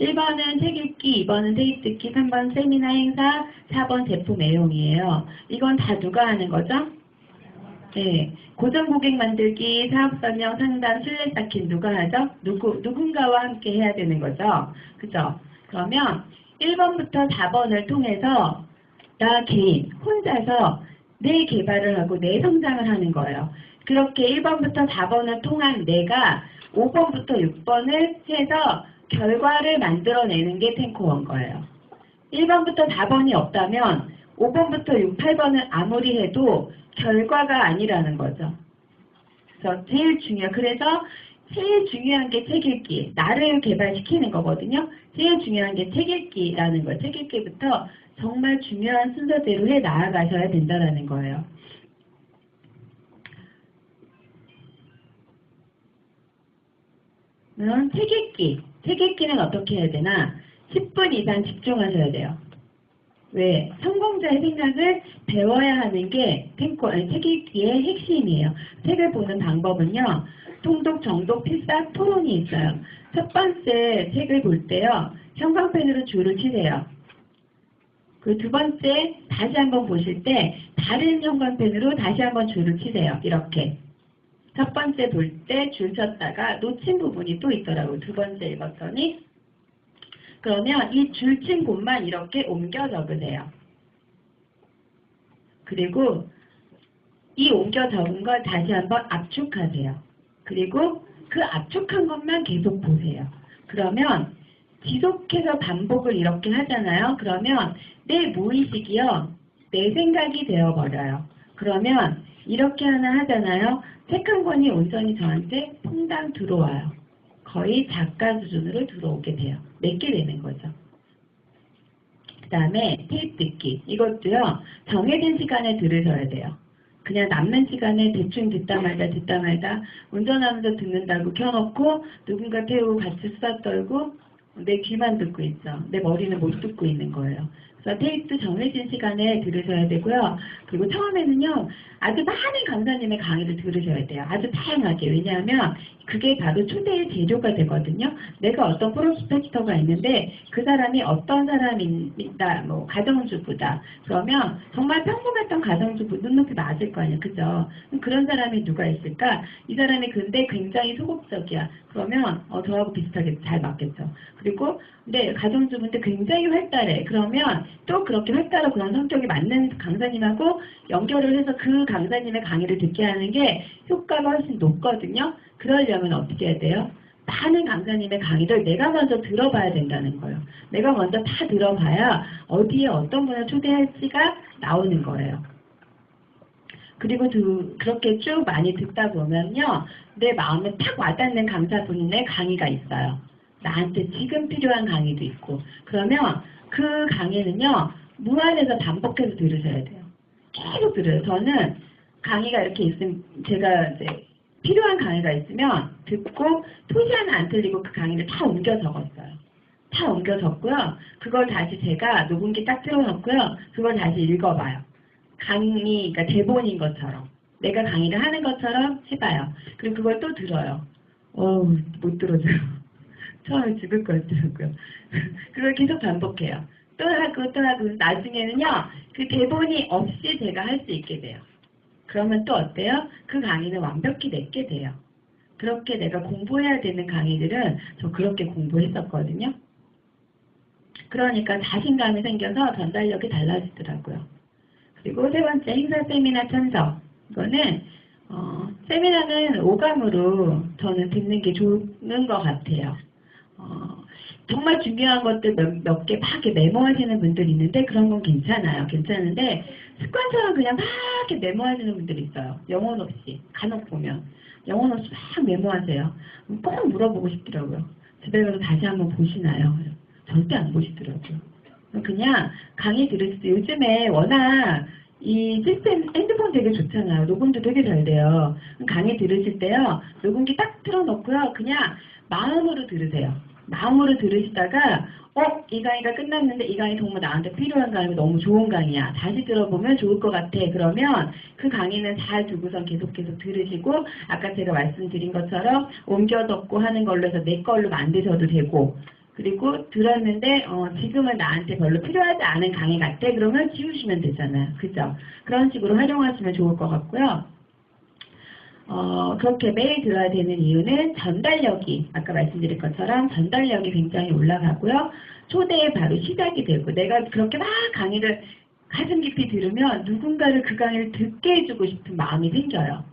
1번은 책 읽기, 2번은 테이프 듣기, 3번 세미나 행사, 4번 제품 애용이에요. 이건 다 누가 하는 거죠? 네. 고정 고객 만들기, 사업 설명, 상담, 신뢰 쌓기 누가 하죠? 누군가와 함께 해야 되는 거죠. 그죠? 그러면 1번부터 4번을 통해서 나 개인, 혼자서 내 개발을 하고 내 성장을 하는 거예요. 그렇게 1번부터 4번을 통한 내가 5번부터 6번을 해서 결과를 만들어내는 게 탱코어인 거예요. 1번부터 4번이 없다면 5번부터 6, 8번을 아무리 해도 결과가 아니라는 거죠. 그래서 그래서 제일 중요한 게 책 읽기, 나를 개발시키는 거거든요. 제일 중요한 게 책 읽기라는 거예요. 책 읽기부터 정말 중요한 순서대로 해 나아가셔야 된다는 거예요. 책 읽기는 어떻게 해야 되나? 10분 이상 집중하셔야 돼요. 왜? 성공자의 생각을 배워야 하는 게 책 읽기의 핵심이에요. 책을 보는 방법은요. 통독, 정독, 필사, 토론이 있어요. 첫 번째 책을 볼 때요. 형광펜으로 줄을 치세요. 그 두 번째 다시 한번 보실 때 다른 형광펜으로 다시 한번 줄을 치세요. 이렇게. 첫 번째 볼 때 줄 쳤다가 놓친 부분이 또 있더라고요. 두 번째 읽었더니. 그러면 이 줄 친 곳만 이렇게 옮겨 적으세요. 그리고 이 옮겨 적은 걸 다시 한번 압축하세요. 그리고 그 압축한 것만 계속 보세요. 그러면 지속해서 반복을 이렇게 하잖아요. 그러면 내 무의식이요. 내 생각이 되어버려요. 그러면 이렇게 하나 하잖아요. 책 한 권이 온전히 저한테 퐁당 들어와요. 거의 작가 수준으로 들어오게 돼요. 맺게 되는 거죠. 그 다음에 테이프 듣기. 이것도요. 정해진 시간에 들으셔야 돼요. 그냥 남는 시간에 대충 듣다 말다 운전하면서 듣는다고 켜놓고 누군가 태우고 같이 수다 떨고 내 귀만 듣고 있죠. 내 머리는 못 듣고 있는 거예요. 그래서 테이프 정해진 시간에 들으셔야 되고요. 그리고 처음에는요. 아주 많은 강사님의 강의를 들으셔야 돼요. 아주 다양하게. 왜냐하면 그게 바로 초대의 재료가 되거든요. 내가 어떤 프로스펙터가 있는데 그 사람이 어떤 사람입니다. 뭐 가정주부다. 그러면 정말 평범했던 가정주부 눈높이 맞을 거 아니에요. 그죠? 그런 사람이 누가 있을까? 이 사람이 근데 굉장히 소극적이야. 그러면 저하고 비슷하게 잘 맞겠죠. 그리고 근데 가정주부인데 굉장히 활달해. 그러면 또 그렇게 활달하고 그런 성격이 맞는 강사님하고 연결을 해서 그 강사님의 강의를 듣게 하는 게 효과가 훨씬 높거든요. 그러려면 어떻게 해야 돼요? 많은 강사님의 강의를 내가 먼저 들어봐야 된다는 거예요. 내가 먼저 다 들어봐야 어디에 어떤 분을 초대할지가 나오는 거예요. 그리고 그렇게 쭉 많이 듣다 보면요. 내 마음에 탁 와닿는 강사분의 강의가 있어요. 나한테 지금 필요한 강의도 있고. 그러면 그 강의는요. 무한해서 반복해서 들으셔야 돼요. 계속 들어요. 저는 강의가 이렇게 있으면 제가 이제 필요한 강의가 있으면 듣고 토시 하나 안 틀리고 그 강의를 다 옮겨 적었어요. 다 옮겨 적고요. 그걸 다시 제가 녹음기 딱 틀어놓고요. 그걸 다시 읽어봐요. 강의, 그러니까 대본인 것처럼. 내가 강의를 하는 것처럼 해봐요. 그리고 그걸 또 들어요. 못 들어줘요. 처음에 죽을 것 같더라고요. 그걸 계속 반복해요. 또 하고 나중에는요. 그 대본이 없이 제가 할 수 있게 돼요. 그러면 또 어때요? 그 강의는 완벽히 내게 돼요. 그렇게 내가 공부해야 되는 강의들은 저 그렇게 공부했었거든요. 그러니까 자신감이 생겨서 전달력이 달라지더라고요. 그리고 세 번째, 행사 세미나 참석. 이거는 세미나는 오감으로 저는 듣는 게 좋은 것 같아요. 정말 중요한 것들 몇 개 막 이렇게 메모하시는 분들이 있는데 그런 건 괜찮아요. 괜찮은데 습관처럼 그냥 막 이렇게 메모하시는 분들이 있어요. 영혼 없이. 간혹 보면. 영혼 없이 막 메모하세요. 꼭 물어보고 싶더라고요. 집에 가서 다시 한번 보시나요? 절대 안 보시더라고요. 그냥 강의 들으실 때 요즘에 워낙 이 시스템 핸드폰 되게 좋잖아요. 녹음도 되게 잘 돼요. 강의 들으실 때요. 녹음기 딱 틀어놓고요. 그냥 마음으로 들으세요. 마음으로 들으시다가 이 강의가 끝났는데 이 강의 정말 나한테 필요한 강의고 너무 좋은 강의야. 다시 들어보면 좋을 것 같아. 그러면 그 강의는 잘 두고선 계속 들으시고 아까 제가 말씀드린 것처럼 옮겨 덮고 하는 걸로 해서 내 걸로 만드셔도 되고 그리고 들었는데 지금은 나한테 별로 필요하지 않은 강의 같아. 그러면 지우시면 되잖아요. 그죠? 그런 식으로 활용하시면 좋을 것 같고요. 그렇게 매일 들어야 되는 이유는 전달력이 아까 말씀드린 것처럼 전달력이 굉장히 올라가고요. 초대에 바로 시작이 되고 내가 그렇게 막 강의를 가슴 깊이 들으면 누군가를 그 강의를 듣게 해주고 싶은 마음이 생겨요.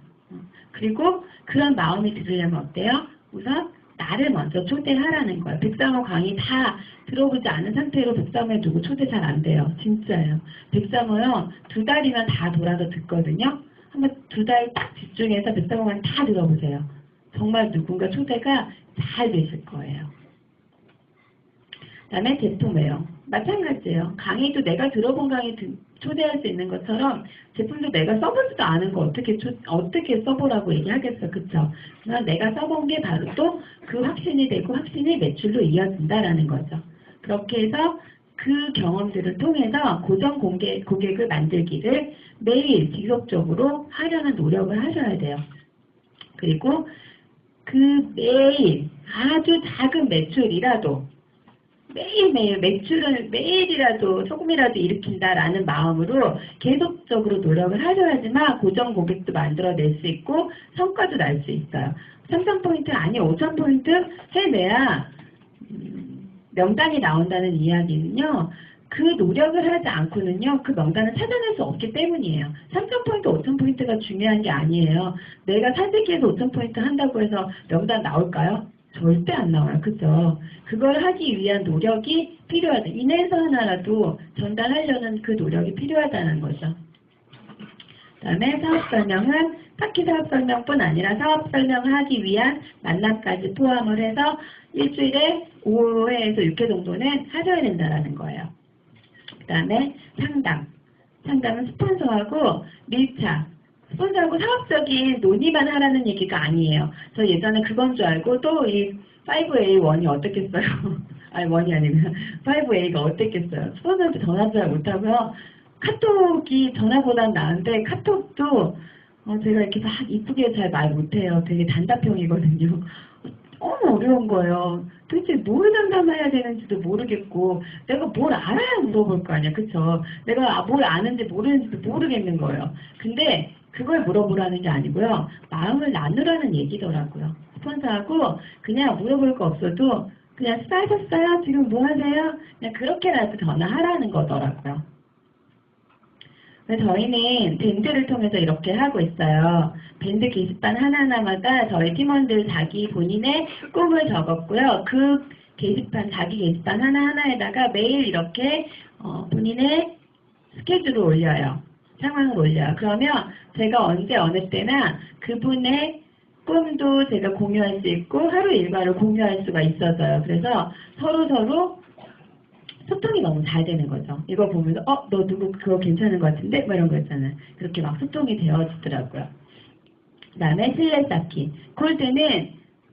그리고 그런 마음이 들으려면 어때요? 우선 나를 먼저 초대하라는 거예요. 103호 강의 다 들어보지 않은 상태로 103호에 누구 초대 잘 안 돼요. 진짜예요. 103호요. 2달이면 다 돌아서 듣거든요. 한번 2달 딱 집중해서 103호만 다 들어보세요. 정말 누군가 초대가 잘 되실 거예요. 그 다음에 제품 외형. 마찬가지예요. 강의도 내가 들어본 강의 초대할 수 있는 것처럼 제품도 내가 써보지도 않은 거 어떻게 써보라고 얘기하겠어. 그쵸? 그러나 내가 써본 게 바로 또 그 확신이 되고 확신이 매출로 이어진다라는 거죠. 그렇게 해서 그 경험들을 통해서 고정 고객을 만들기를 매일 지속적으로 하려는 노력을 하셔야 돼요. 그리고 그 매일 아주 작은 매출이라도 매일매일 매출을 매일이라도 조금이라도 일으킨다라는 마음으로 계속적으로 노력을 하셔야지만 고정 고객도 만들어낼 수 있고 성과도 날 수 있어요. 3,000포인트 아니 5,000포인트 해내야 명단이 나온다는 이야기는요. 그 노력을 하지 않고는요, 그 명단을 찾아낼 수 없기 때문이에요. 3,000포인트, 5,000포인트가 중요한 게 아니에요. 내가 사재기에서 5,000포인트 한다고 해서 명단 나올까요? 절대 안 나와요. 그죠? 그걸 하기 위한 노력이 필요하다. 인해서 하나라도 전달하려는 그 노력이 필요하다는 거죠. 그 다음에 사업 설명은 파키 사업 설명뿐 아니라 사업 설명을 하기 위한 만남까지 포함을 해서 일주일에 5회에서 6회 정도는 하셔야 된다는 거예요. 그 다음에 상담. 상담은 스폰서하고 밀착. 스폰서하고 사업적인 논의만 하라는 얘기가 아니에요. 저 예전에 그건 줄 알고 또 이 5A1이 어떻겠어요? 아니, 1이 아니고 5A가 어떻겠어요? 스폰서한테 전화도 잘 못하고요. 카톡이 전화보단 나은데 카톡도 제가 이렇게 막 이쁘게 잘 말 못해요. 되게 단답형이거든요. 너무 어려운 거예요. 도대체 뭘 상담해야 되는지도 모르겠고 내가 뭘 알아야 물어볼 거 아니야. 그쵸? 내가 뭘 아는지 모르는지도 모르겠는 거예요. 근데 그걸 물어보라는 게 아니고요. 마음을 나누라는 얘기더라고요. 스폰서하고 그냥 물어볼 거 없어도 그냥 수고하셨어요? 지금 뭐 하세요? 그냥 그렇게라도 전화하라는 거더라고요. 저희는 밴드를 통해서 이렇게 하고 있어요. 밴드 게시판 하나하나마다 저희 팀원들 자기 본인의 꿈을 적었고요. 그 게시판, 자기 게시판 하나하나에다가 매일 이렇게 본인의 스케줄을 올려요. 상황을 올려요. 그러면 제가 언제 어느 때나 그분의 꿈도 제가 공유할 수 있고 하루 일과를 공유할 수가 있어서요. 그래서 서로 소통이 너무 잘 되는 거죠. 이거 보면서 너 누구 그거 괜찮은 것 같은데? 뭐 이런 거 있잖아요. 그렇게 막 소통이 되어지더라고요. 그 다음에 신뢰 쌓기. 콜드는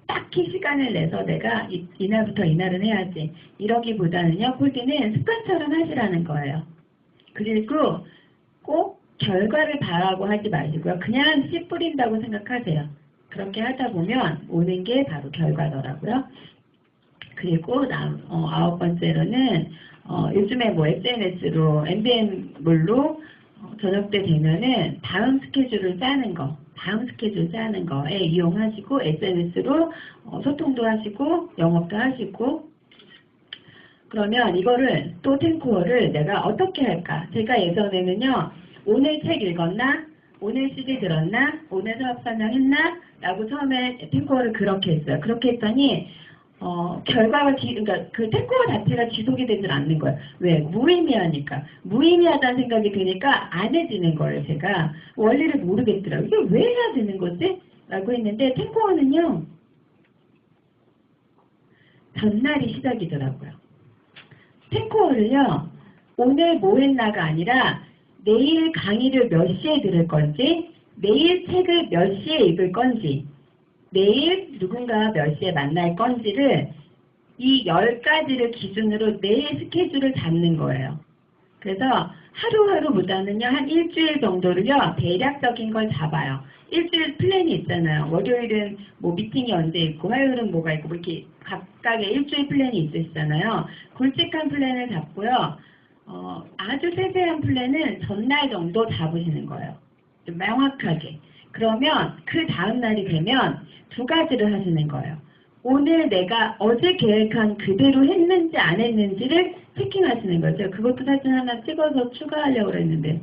딱히 시간을 내서 내가 이날부터 이날은 해야지. 이러기보다는요. 콜드는 습관처럼 하시라는 거예요. 그리고 꼭 결과를 바라고 하지 마시고요. 그냥 씨 뿌린다고 생각하세요. 그렇게 하다 보면 오는 게 바로 결과더라고요. 그리고 9번째로는 요즘에 뭐 SNS로 MBM물로 저녁 때 되면은 다음 스케줄을 짜는 거에 이용하시고 SNS로 소통도 하시고 영업도 하시고 그러면 이거를 또 탱코어를 내가 어떻게 할까? 제가 예전에는요. 오늘 책 읽었나? 오늘 CD 들었나? 오늘 사업 설명했나? 라고 처음에 탱코어를 그렇게 했어요. 그렇게 했더니 결과가 그러니까 그 탱코어 자체가 지속이 되질 않는 거예요. 왜? 무의미하니까. 무의미하다는 생각이 드니까 안 해지는 거예요. 제가 원리를 모르겠더라고요. 이게 왜 해야 되는 거지? 라고 했는데 탱코어는요. 전날이 시작이더라고요. 탱코어를요. 오늘 뭐 했나가 아니라 내일 강의를 몇 시에 들을 건지 내일 책을 몇 시에 읽을 건지 내일 누군가 몇 시에 만날 건지를 이 10가지를 기준으로 내일 스케줄을 잡는 거예요. 그래서 하루하루보다는요. 한 일주일 정도를요. 대략적인 걸 잡아요. 일주일 플랜이 있잖아요. 월요일은 뭐 미팅이 언제 있고 화요일은 뭐가 있고 뭐 이렇게 각각의 일주일 플랜이 있으시잖아요. 굵직한 플랜을 잡고요. 아주 세세한 플랜은 전날 정도 잡으시는 거예요. 좀 명확하게. 그러면 그 다음 날이 되면 2가지를 하시는 거예요. 오늘 내가 어제 계획한 그대로 했는지 안 했는지를 체킹하시는 거죠. 그것도 사진 하나 찍어서 추가하려고 그랬는데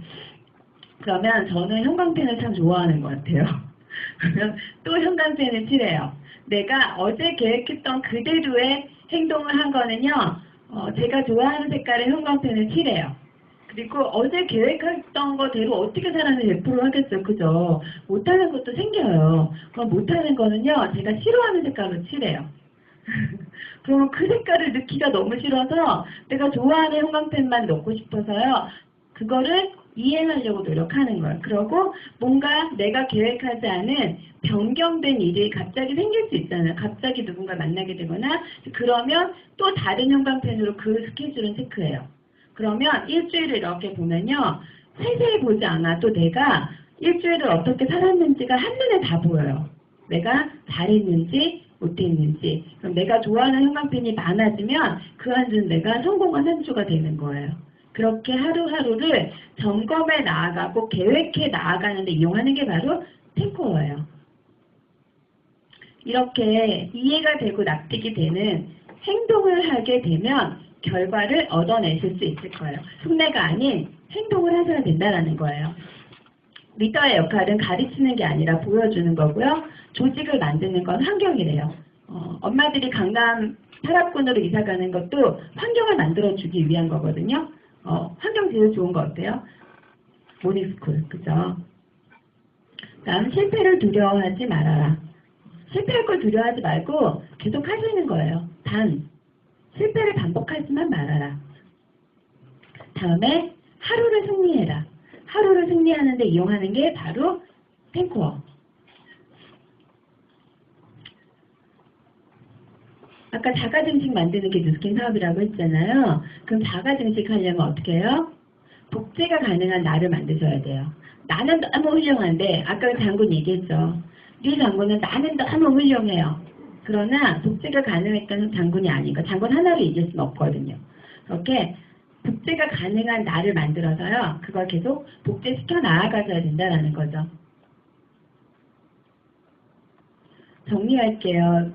그러면 저는 형광펜을 참 좋아하는 것 같아요. 그러면 또 형광펜을 칠해요. 내가 어제 계획했던 그대로의 행동을 한 거는요. 제가 좋아하는 색깔의 형광펜을 칠해요. 그리고 어제 계획했던 거대로 어떻게 살았는지 100% 하겠어요. 그죠? 못하는 것도 생겨요. 그럼 못하는 거는요. 제가 싫어하는 색깔로 칠해요. 그러면 그 색깔을 넣기가 너무 싫어서 내가 좋아하는 형광펜만 넣고 싶어서요. 그거를 이행하려고 노력하는 거예요. 그리고 뭔가 내가 계획하지 않은 변경된 일이 갑자기 생길 수 있잖아요. 갑자기 누군가 만나게 되거나 그러면 또 다른 형광펜으로 그 스케줄은 체크해요. 그러면 일주일을 이렇게 보면요. 세세히 보지 않아도 내가 일주일을 어떻게 살았는지가 한눈에 다 보여요. 내가 잘했는지 못했는지. 그럼 내가 좋아하는 형광펜이 많아지면 그 한 주는 내가 성공한 한 주가 되는 거예요. 그렇게 하루하루를 점검해 나아가고 계획해 나아가는 데 이용하는 게 바로 탱코어예요. 이렇게 이해가 되고 납득이 되는 행동을 하게 되면 결과를 얻어내실 수 있을 거예요. 속내가 아닌 행동을 하셔야 된다는 거예요. 리더의 역할은 가르치는 게 아니라 보여주는 거고요. 조직을 만드는 건 환경이래요. 엄마들이 강남 탈압군으로 이사 가는 것도 환경을 만들어주기 위한 거거든요. 환경 제일 좋은 거 어때요? 모닝스쿨, 그죠? 다음, 실패를 두려워하지 말아라. 실패할 걸 두려워하지 말고 계속 하시는 거예요. 단, 실패를 반복하지만 말아라. 다음에, 하루를 승리해라. 하루를 승리하는데 이용하는 게 바로 탱코어. 아까 자가증식 만드는 게 뉴스킨 사업이라고 했잖아요. 그럼 자가증식 하려면 어떻게 해요? 복제가 가능한 나를 만드셔야 돼요. 나는 너무 훌륭한데, 아까 장군 얘기했죠. 네 장군은 나는 너무 훌륭해요. 그러나 복제가 가능했던 장군이 아니니까 장군 하나로 이길 수는 없거든요. 그렇게 복제가 가능한 나를 만들어서요. 그걸 계속 복제시켜 나아가셔야 된다는 거죠. 정리할게요.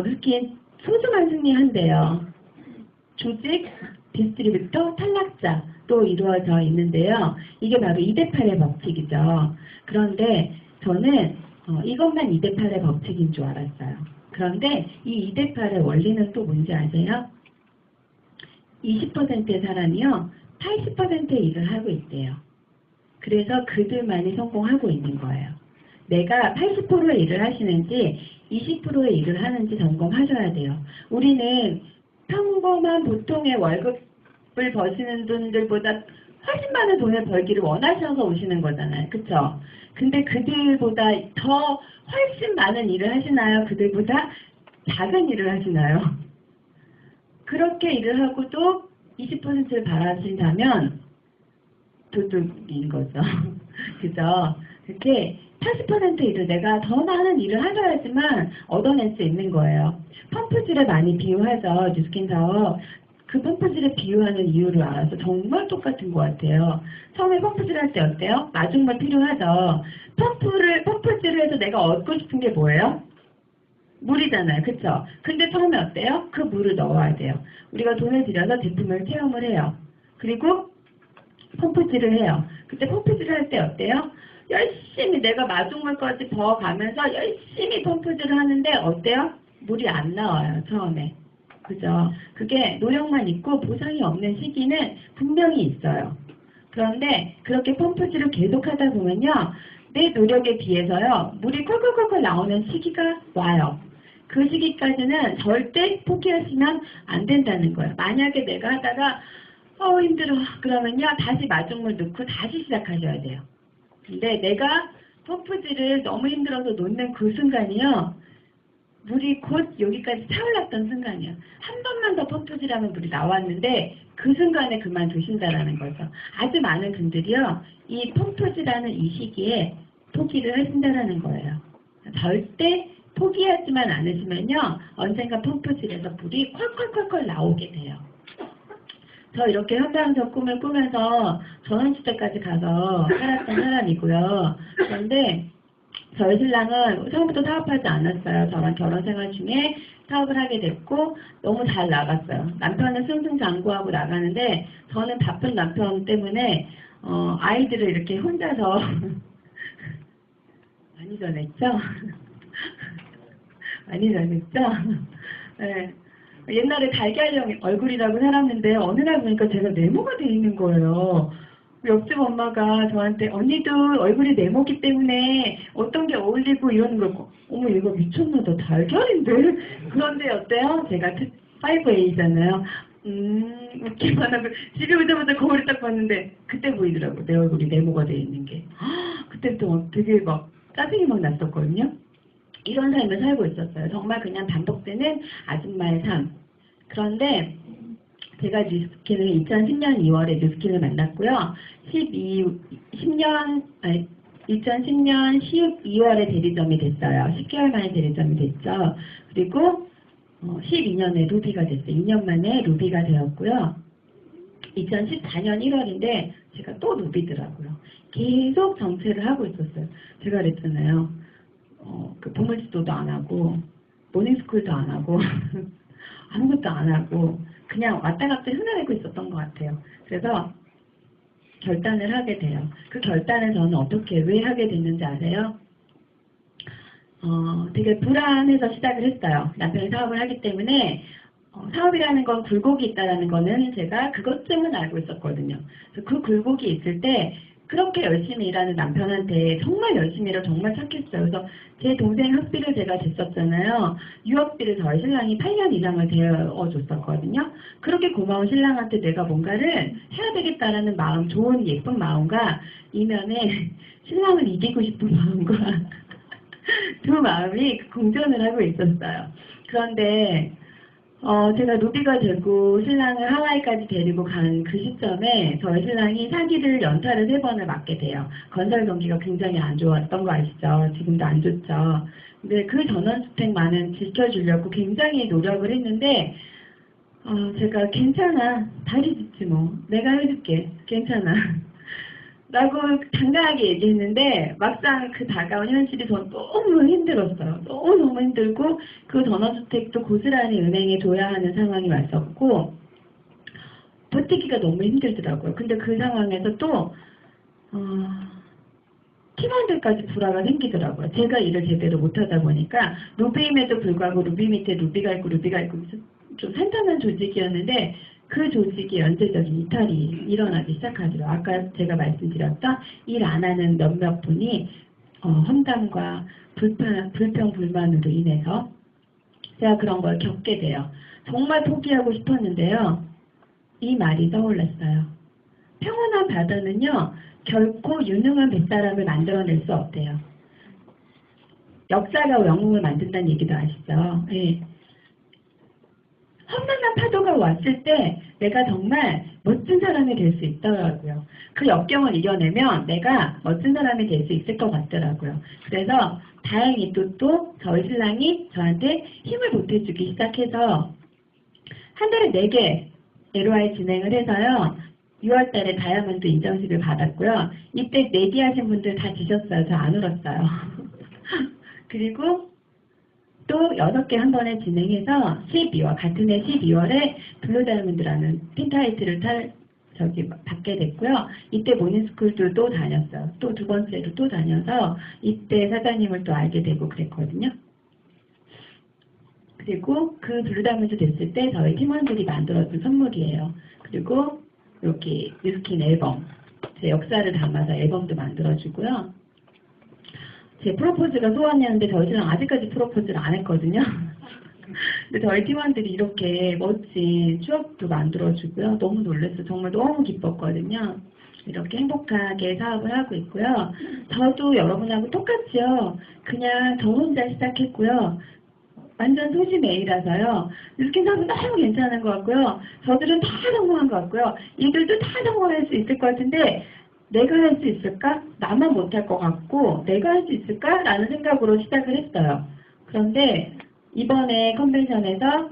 뉴스킨 소중한 승리한대요. 조직, 디스트리뷰터, 탈락자 또 이루어져 있는데요. 이게 바로 2대8의 법칙이죠. 그런데 저는 이것만 2대8의 법칙인 줄 알았어요. 그런데 이 2대8의 원리는 또 뭔지 아세요? 20%의 사람이요. 80%의 일을 하고 있대요. 그래서 그들만이 성공하고 있는 거예요. 내가 80%의 일을 하시는지 20%의 일을 하는지 점검하셔야 돼요. 우리는 평범한 보통의 월급을 버시는 분들보다 훨씬 많은 돈을 벌기를 원하셔서 오시는 거잖아요. 그쵸? 근데 그들보다 더 훨씬 많은 일을 하시나요? 그들보다 작은 일을 하시나요? 그렇게 일을 하고도 20%를 바라신다면 도둑인 거죠. 그죠? 그렇게 80% 일을 내가 더 많은 일을 하셔야지만 얻어낼 수 있는 거예요. 펌프질에 많이 비유하죠. 뉴스킨 사업. 그 펌프질에 비유하는 이유를 알아서 정말 똑같은 것 같아요. 처음에 펌프질 할 때 어때요? 마중물 필요하죠. 펌프질을 해서 내가 얻고 싶은 게 뭐예요? 물이잖아요. 그쵸? 근데 처음에 어때요? 그 물을 넣어야 돼요. 우리가 돈을 들여서 제품을 체험을 해요. 그리고 펌프질을 해요. 그때 펌프질을 할 때 어때요? 열심히 내가 마중물까지 버가면서 열심히 펌프질을 하는데 어때요? 물이 안 나와요. 처음에. 그죠? 그게 노력만 있고 보상이 없는 시기는 분명히 있어요. 그런데 그렇게 펌프질을 계속 하다 보면요. 내 노력에 비해서요. 물이 콜콜콜콜 나오는 시기가 와요. 그 시기까지는 절대 포기하시면 안 된다는 거예요. 만약에 내가 하다가 힘들어. 그러면요. 다시 마중물 넣고 다시 시작하셔야 돼요. 근데 내가 펌프질을 너무 힘들어서 놓는 그 순간이요. 물이 곧 여기까지 차올랐던 순간이요. 한 번만 더 펌프질하면 물이 나왔는데 그 순간에 그만두신다라는 거죠. 아주 많은 분들이요. 이 펌프질하는 이 시기에 포기를 하신다라는 거예요. 절대 포기하지만 않으시면요. 언젠가 펌프질에서 물이 콸콸콸콸 나오게 돼요. 저 이렇게 현장에서 꿈을 꾸면서 조선시대까지 가서 살았던 사람이고요. 그런데 저희 신랑은 처음부터 사업하지 않았어요. 저랑 결혼 생활 중에 사업을 하게 됐고 너무 잘 나갔어요. 남편은 승승장구하고 나가는데 저는 바쁜 남편 때문에 아이들을 이렇게 혼자서 많이 전했죠? 많이 전했죠? 네. 옛날에 달걀형 얼굴이라고 살았는데 어느 날 보니까 제가 네모가 돼 있는 거예요. 옆집 엄마가 저한테 언니도 얼굴이 네모기 때문에 어떤 게 어울리고 이러는 걸 어머 이거 미쳤나 너 달걀인데? 그런데 어때요? 제가 5A잖아요. 웃기만 하고 집에 오자마자 거울을 딱 봤는데 그때 보이더라고 내 얼굴이 네모가 돼 있는 게. 그때부터 막 되게 막 짜증이 막 났었거든요. 이런 삶을 살고 있었어요. 정말 그냥 반복되는 아줌마의 삶. 그런데 제가 뉴스킨을 2010년 2월에 뉴스킨을 만났고요. 2010년 12월에 대리점이 됐어요. 10개월 만에 대리점이 됐죠. 그리고 12년에 루비가 됐어요. 2년 만에 루비가 되었고요. 2014년 1월인데 제가 또 루비더라고요. 계속 정체를 하고 있었어요. 제가 그랬잖아요. 그 보물지도도 안 하고 모닝스쿨도 안 하고 아무것도 안 하고 그냥 왔다 갔다 흘러내고 있었던 것 같아요. 그래서 결단을 하게 돼요. 그 결단을 저는 어떻게, 왜 하게 됐는지 아세요? 되게 불안해서 시작을 했어요. 남편이 사업을 하기 때문에 사업이라는 건 굴곡이 있다는 거는 제가 그것쯤은 알고 있었거든요. 그래서 그 굴곡이 있을 때 그렇게 열심히 일하는 남편한테 정말 열심히 일을 정말 착했어요. 그래서 제 동생 학비를 제가 댔었잖아요. 유학비를 저희 신랑이 8년 이상을 대어줬었거든요. 그렇게 고마운 신랑한테 내가 뭔가를 해야 되겠다라는 마음, 좋은 예쁜 마음과 이면에 신랑을 이기고 싶은 마음과 두 마음이 공존을 하고 있었어요. 그런데 제가 노비가 되고 신랑을 하와이까지 데리고 간 그 시점에 저희 신랑이 사기를 연타를 3번을 맞게 돼요. 건설 경기가 굉장히 안 좋았던 거 아시죠? 지금도 안 좋죠. 근데 그 전원주택만은 지켜주려고 굉장히 노력을 했는데 제가 괜찮아. 다리 짚지 뭐. 내가 해줄게. 괜찮아. 라고 당당하게 얘기했는데 막상 그 다가온 현실이 전 너무 힘들었어요. 너무 힘들고 그 전원주택도 고스란히 은행에 줘야 하는 상황이 왔었고 버티기가 너무 힘들더라고요. 근데 그 상황에서 또 팀원들까지 불화가 생기더라고요. 제가 일을 제대로 못하다 보니까 루비임에도 불구하고 루비 밑에 루비가 있고 좀 탄탄한 조직이었는데 그 조직이 연쇄적인 이탈이 일어나기 시작하더라고요. 아까 제가 말씀드렸던 일 안 하는 몇몇 분이 험담과 불평, 불만으로 인해서 제가 그런 걸 겪게 돼요. 정말 포기하고 싶었는데요. 이 말이 떠올랐어요. 평온한 바다는요. 결코 유능한 뱃사람을 만들어낼 수 없대요. 역사가 영웅을 만든다는 얘기도 아시죠? 네. 험난한 파도가 왔을 때 내가 정말 멋진 사람이 될 수 있더라고요. 그 역경을 이겨내면 내가 멋진 사람이 될 수 있을 것 같더라고요. 그래서 다행히도 또 저희 신랑이 저한테 힘을 보태주기 시작해서 한 달에 4개 LOI 진행을 해서요. 6월 달에 다이아몬드 인정식을 받았고요. 이때 내기하신 분들 다 지셨어요. 저 안 울었어요. 그리고 또 6개 한 번에 진행해서 12월, 같은 해 12월에 블루 다이아몬드라는 핀 타이틀을 받게 됐고요. 이때 모닝스쿨도 또 다녔어요. 또 2번째로 또 다녀서 이때 사장님을 또 알게 되고 그랬거든요. 그리고 그 블루 다이아몬드 됐을 때 저희 팀원들이 만들어준 선물이에요. 그리고 여기 뉴스킨 앨범, 제 역사를 담아서 앨범도 만들어주고요. 제 프로포즈가 소원이었는데 저희 신랑 아직까지 프로포즈를 안 했거든요. 근데 저희 팀원들이 이렇게 멋진 추억도 만들어주고요. 너무 놀랐어요. 정말 너무 기뻤거든요. 이렇게 행복하게 사업을 하고 있고요. 저도 여러분하고 똑같이요. 그냥 저 혼자 시작했고요. 완전 소심애이라서요. 뉴스킨 사업은 너무 괜찮은 것 같고요. 저들은 다 성공한 것 같고요. 이들도 다 성공할 수 있을 것 같은데 내가 할 수 있을까? 나만 못할 것 같고 내가 할 수 있을까? 라는 생각으로 시작을 했어요. 그런데 이번에 컨벤션에서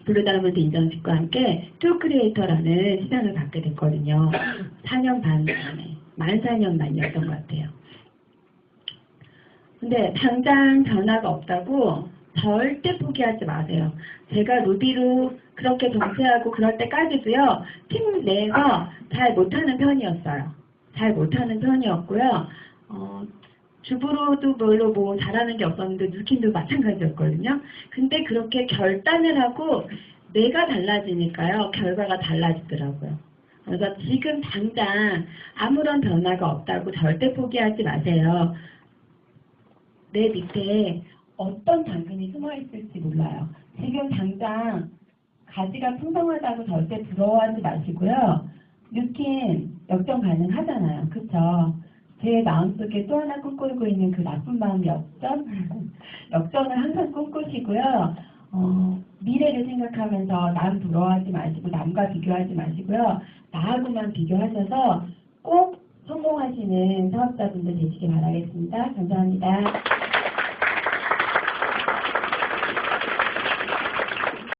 블루 다이아몬드 인정식과 함께 투 크리에이터라는 시장을 받게 됐거든요. 4년 반 만에. 만 4년 만이었던 것 같아요. 근데 당장 변화가 없다고 절대 포기하지 마세요. 제가 루비로 그렇게 정체하고 그럴 때까지도요. 팀 내에서 잘 못하는 편이었어요. 잘 못하는 편이었고요. 주부로도 별로 뭐 잘하는 게 없었는데 뉴킨도 마찬가지였거든요. 근데 그렇게 결단을 하고 내가 달라지니까요. 결과가 달라지더라고요. 그래서 지금 당장 아무런 변화가 없다고 절대 포기하지 마세요. 내 밑에 어떤 당근이 숨어 있을지 몰라요. 지금 당장 가지가 풍성하다고 절대 부러워하지 마시고요. 뉴킨 역전 가능하잖아요. 그쵸? 제 마음속에 또 하나 꿈꾸고 있는 그 나쁜 마음 역전? 역전을 항상 꿈꾸시고요. 미래를 생각하면서 남 부러워하지 마시고 남과 비교하지 마시고요. 나하고만 비교하셔서 꼭 성공하시는 사업자분들 되시길 바라겠습니다. 감사합니다.